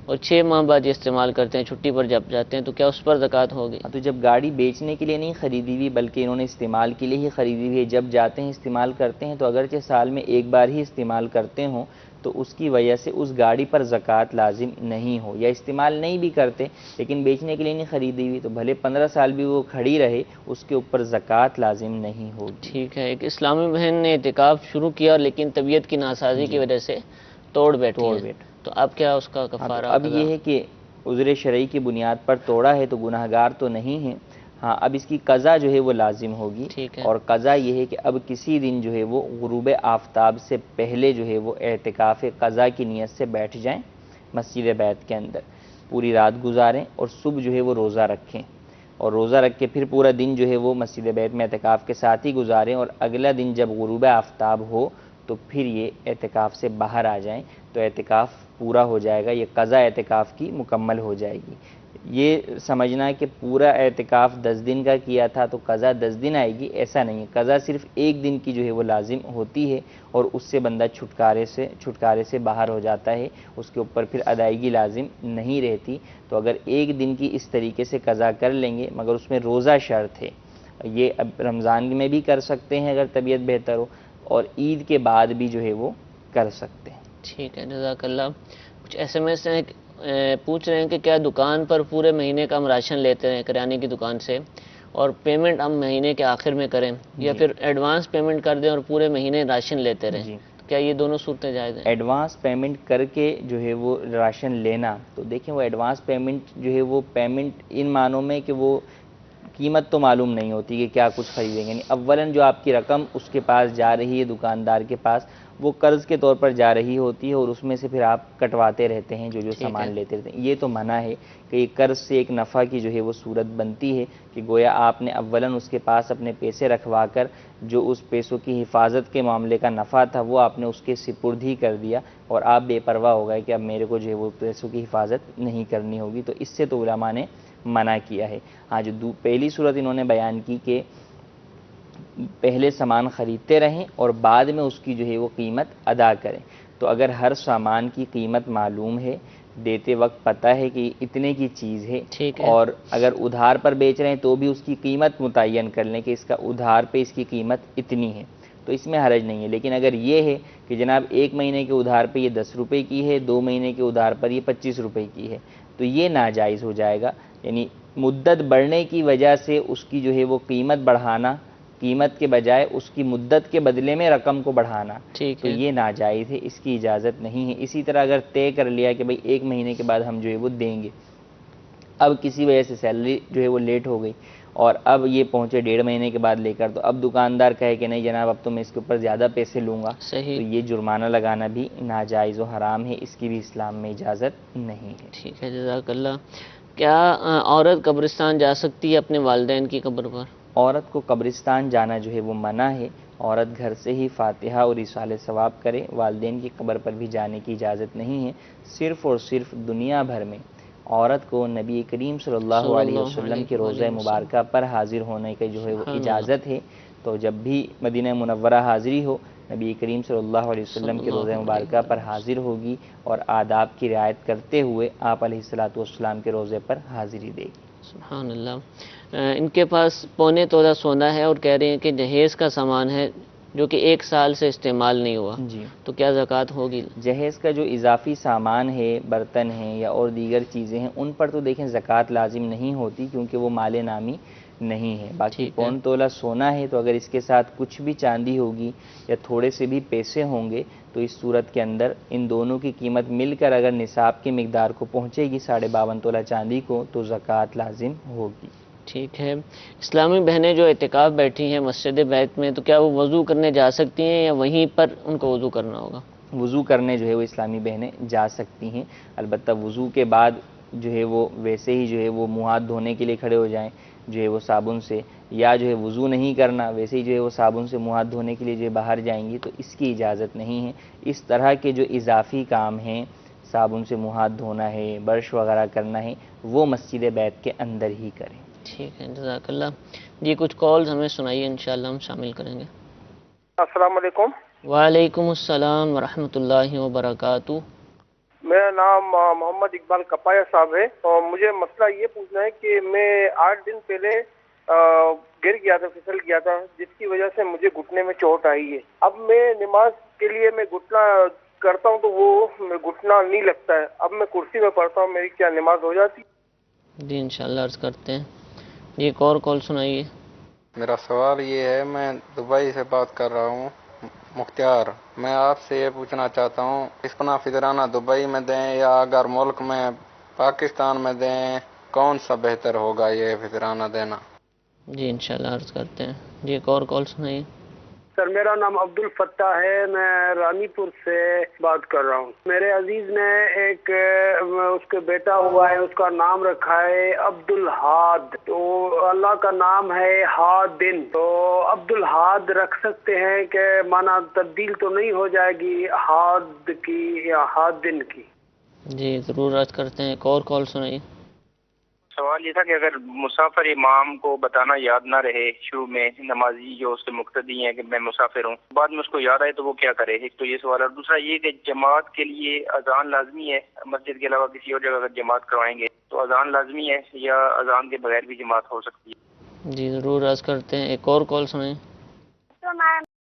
اور 6 ماہ بعد یہ استعمال کرتے ہیں، چھٹی پر جب جاتے ہیں، تو کیا اس پر زکوٰۃ ہوگی؟ تو جب گاڑی بیچنے کے لیے نہیں خریدی ہوئی بلکہ انہوں نے استعمال کے لیے ہی خریدی ہوئی ہے، جب جاتے ہیں استعمال کرتے ہیں، تو اگرچہ سال میں ایک بار ہی استعمال کرتے ہوں تو اس کی وجہ سے اس گاڑی پر زکوٰۃ لازم نہیں ہو، یا استعمال نہیں بھی کرتے لیکن بیچنے کے لیے نہیں خریدی ہوئی تو بھلے 15 سال بھی وہ کھڑی رہے، اس کے اوپر زکوٰۃ لازم نہیں ہوگی. ٹھیک ہے. ایک اسلامی بہن نے اعتکاف شروع کیا لیکن طبیعت کی ناسازی کی وجہ سے توڑ بیٹھی، تو اب کیا اس کا کفارہ؟ اب یہ ہے کہ عذر شرعی کی بنیاد پر توڑا ہے تو گناہ گار تو نہیں ہے. ہاں، اب اس کی قضا جو ہے وہ لازم ہوگی، اور قضا یہ ہے کہ اب کسی دن جو ہے وہ غروب آفتاب سے پہلے جو ہے وہ اعتکاف قضا کی نیت سے بیٹھ جائیں مسجد بیت کے اندر، پوری رات گزاریں اور صبح جو ہے وہ روزہ رکھیں، اور روزہ رکھ کے پھر پورا دن جو ہے وہ مسجد بیت میں اعتکاف کے ساتھ ہی گزاریں، اور اگلا دن جب غروب آفتاب ہو تو پھر یہ اعتکاف سے باہر آ جائیں تو اعتکاف پورا ہو جائے گا، یہ قضا اعتکاف کی مکمل ہو جائے گی. یہ سمجھنا کہ پورا اعتکاف 10 دن کا کیا تھا تو قضا 10 دن آئے گی، ایسا نہیں ہے. قضا صرف 1 دن کی جو ہے وہ لازم ہوتی ہے، اور اس سے بندہ چھٹکارے سے باہر ہو جاتا ہے، اس کے اوپر پھر ادائیگی لازم نہیں رہتی. تو اگر 1 دن کی اس طریقے سے قضا کر لیں گے، مگر اس میں روزہ شرط ہے، یہ اب رمضان میں بھی کر سکتے ہیں اگر طبیعت بہتر ہو، اور عید کے بعد بھی جو ہے وہ کر سکتے ہیں. ٹھیک ہے، جزاک اللہ. کچھ SMS ہیں پوچھ رہے ہیں کہ کیا دکان پر پورے مہینے کا ہم راشن لیتے ہیں کرانے کی دکان سے، اور پیمنٹ ہم مہینے کے آخر میں کریں، یا پھر ایڈوانس پیمنٹ کر دیں اور پورے مہینے راشن لیتے رہیں؟ کیا یہ دونوں صورتیں جائز ہیں؟ ایڈوانس پیمنٹ کر کے جو ہے وہ راشن لینا، تو دیکھیں وہ ایڈوانس پیمنٹ جو ہے وہ پیمنٹ ان معنوں میں کہ وہ قیمت تو معلوم نہیں ہوتی کہ کیا کچھ خریدیں گے. یعنی اولاً جو آپ کی رقم اس کے پاس جا رہی ہے دکاندار کے پاس، وہ قرض کے طور پر جا رہی ہوتی ہے، اور اس میں سے پھر آپ کٹواتے رہتے ہیں جو سامان لیتے رہتے ہیں. یہ تو منع ہے کہ یہ قرض سے ایک نفع کی جو ہے وہ صورت بنتی ہے کہ گویا آپ نے اولاً اس کے پاس اپنے پیسے رکھوا کر جو اس پیسوں کی حفاظت کے معاملے کا نفع تھا وہ آپ نے اس کے سپرد ہی کر دیا، اور آپ بے پرواہ ہو گئے کہ اب میرے کو جو ہے وہ پیسوں کی حفاظت نہیں کرنی ہوگی. تو اس سے تو علماء نے منع کیا ہے. ہاں، جو پہلی صورت انہوں نے بیان کی کہ پہلے سامان خریدتے رہیں اور بعد میں اس کی جو ہے وہ قیمت ادا کریں، تو اگر ہر سامان کی قیمت معلوم ہے، دیتے وقت پتہ ہے کہ اتنے کی چیز ہے، اور اگر ادھار پر بیچ رہے ہیں تو بھی اس کی قیمت متعین کر لیں کہ اس کا ادھار پہ اس کی قیمت اتنی ہے، تو اس میں حرج نہیں ہے. لیکن اگر یہ ہے کہ جناب 1 مہینے کے ادھار پہ یہ 10 روپے کی ہے، 2 مہینے کے ادھار پر یہ 25 روپے کی ہے، تو یہ ناجائز ہو جائے گا. یعنی مدت بڑھنے کی وجہ سے اس کی جو ہے وہ قیمت بڑھانا، قیمت کے بجائے اس کی مدت کے بدلے میں رقم کو بڑھانا، تو یہ ناجائز ہے، اس کی اجازت نہیں ہے. اسی طرح اگر طے کر لیا کہ بھئی 1 مہینے کے بعد ہم جو ہے وہ دیں گے، اب کسی وجہ سے سیلری جو ہے وہ لیٹ ہو گئی اور اب یہ پہنچے 1.5 مہینے کے بعد لے کر، تو اب دکاندار کہے کہ نہیں جناب اب تو میں اس کے اوپر زیادہ پیسے لوں گا، تو یہ جرمانہ لگانا بھی ناجائز و حرام ہے، اس کی بھی اسلام میں اجازت نہیں ہے. ٹھیک ہے، جزاک اللہ. کیا عورت قبرستان جا سکتی ہے اپنے والدین کی قبر پر؟ عورت کو قبرستان جانا جو ہے وہ منع ہے. عورت گھر سے ہی فاتحہ اور ایصال ثواب کرے، والدین کی قبر پر بھی جانے کی اجازت نہیں ہے. صرف اور صرف دنیا بھر میں عورت کو نبی کریم صلی اللہ علیہ وسلم کے روضہ مبارکہ پر حاضر ہونے کی جو ہے وہ اجازت ہے. تو جب بھی مدینہ منورہ حاضری ہو، نبی کریم صلی اللہ علیہ وسلم کے روضہ مبارکہ پر حاضر ہوگی اور آداب کی رعایت کرتے ہوئے آپ علیہ الصلوۃ والسلام کے روضے پر حاضری دے گی. سبحان اللہ. ان کے پاس 1.25 تولہ سونا ہے اور کہہ رہے ہیں کہ جہیز کا سامان ہے جو کہ 1 سال سے استعمال نہیں ہوا، تو کیا زکوٰۃ ہوگی؟ جہیز کا جو اضافی سامان ہے، برتن ہیں یا اور دیگر چیزیں ہیں، ان پر تو دیکھیں زکوٰۃ لازم نہیں ہوتی کیونکہ وہ مال نامی نہیں ہے. باقی پون تولہ سونا ہے تو اگر اس کے ساتھ کچھ بھی چاندی ہوگی یا تھوڑے سے بھی پیسے ہوں گے تو اس صورت کے اندر ان دونوں کی قیمت مل کر اگر نصاب کی مقدار کو پہنچے گی 52.5 تولہ چاندی کو تو زکوٰۃ لازم ہوگی. ٹھیک ہے. اسلامی بہنیں جو اعتکاف بیٹھی ہیں مسجد بیت میں تو کیا وہ وضو کرنے جا سکتی ہیں یا وہیں پر ان کو وضو کرنا ہوگا؟ وضو کرنے جو ہے وہ اسلامی بہنیں جا سکتی ہیں. البتہ وضو کے بعد جو ہے وہ ویسے ہی جو ہے وہ منہ ہاتھ دھونے کے لیے کھڑے ہو جائیں جو ہے وہ صابن سے, یا جو ہے وضو نہیں کرنا ویسے ہی جو ہے وہ صابن سے منہ ہاتھ دھونے کے لیے جو ہے باہر جائیں گی تو اس کی اجازت نہیں ہے. اس طرح کے جو اضافی کام ہیں صابن سے منہ ہاتھ دھونا ہے, برش وغیرہ کرنا ہے, وہ مسجد بیت کے اندر ہی کریں. ٹھیک ہے, جزاک اللہ. جی کچھ کالز ہمیں سنائیے, انشاءاللہ ہم شامل کریں گے. السلام علیکم. وعلیکم السلام ورحمۃ اللہ وبرکاتہ. میرا نام محمد اقبال کپایا صاحب ہے اور مجھے مسئلہ یہ پوچھنا ہے کہ میں 8 دن پہلے گر گیا تھا, پھسل گیا تھا, جس کی وجہ سے مجھے گھٹنے میں چوٹ آئی ہے. اب میں نماز کے لیے میں گھٹنا کرتا ہوں تو وہ گھٹنا نہیں لگتا ہے. اب میں کرسی میں پڑھتا ہوں, میری کیا نماز ہو جاتی؟ جی انشاءاللہ عرض کرتے ہیں. جی ایک اور کال سنائیے. میرا سوال یہ ہے, میں دبئی سے بات کر رہا ہوں, مختار. میں آپ سے یہ پوچھنا چاہتا ہوں اپنا فطرانہ دبئی میں دیں یا اگر ملک میں پاکستان میں دیں, کون سا بہتر ہوگا یہ فطرانہ دینا؟ جی انشاءاللہ عرض کرتے ہیں. جی ایک اور کال سنائیے. سر میرا نام عبد الفتاح ہے, میں رانی پور سے بات کر رہا ہوں. میرے عزیز نے ایک اس کے بیٹا ہوا ہے, اس کا نام رکھا ہے عبد الحاد, تو اللہ کا نام ہے ہادن, تو عبد الحاد رکھ سکتے ہیں کہ معنی تبدیل تو نہیں ہو جائے گی حاد کی یا ہادن کی؟ جی ضرور عرض کرتے ہیں. ایک اور کال سنائیے. سوال یہ تھا کہ اگر مسافر امام کو بتانا یاد نہ رہے شروع میں, نمازی جو اس کے مقتدی ہیں کہ میں مسافر ہوں, بعد میں اس کو یاد آئے تو وہ کیا کرے؟ ایک تو یہ سوال ہے. اور دوسرا یہ کہ جماعت کے لیے اذان لازمی ہے, مسجد کے علاوہ کسی اور جگہ اگر جماعت کروائیں گے تو اذان لازمی ہے یا اذان کے بغیر بھی جماعت ہو سکتی ہے؟ جی ضرور عرض کرتے ہیں. ایک اور کال سنائیں. تو میں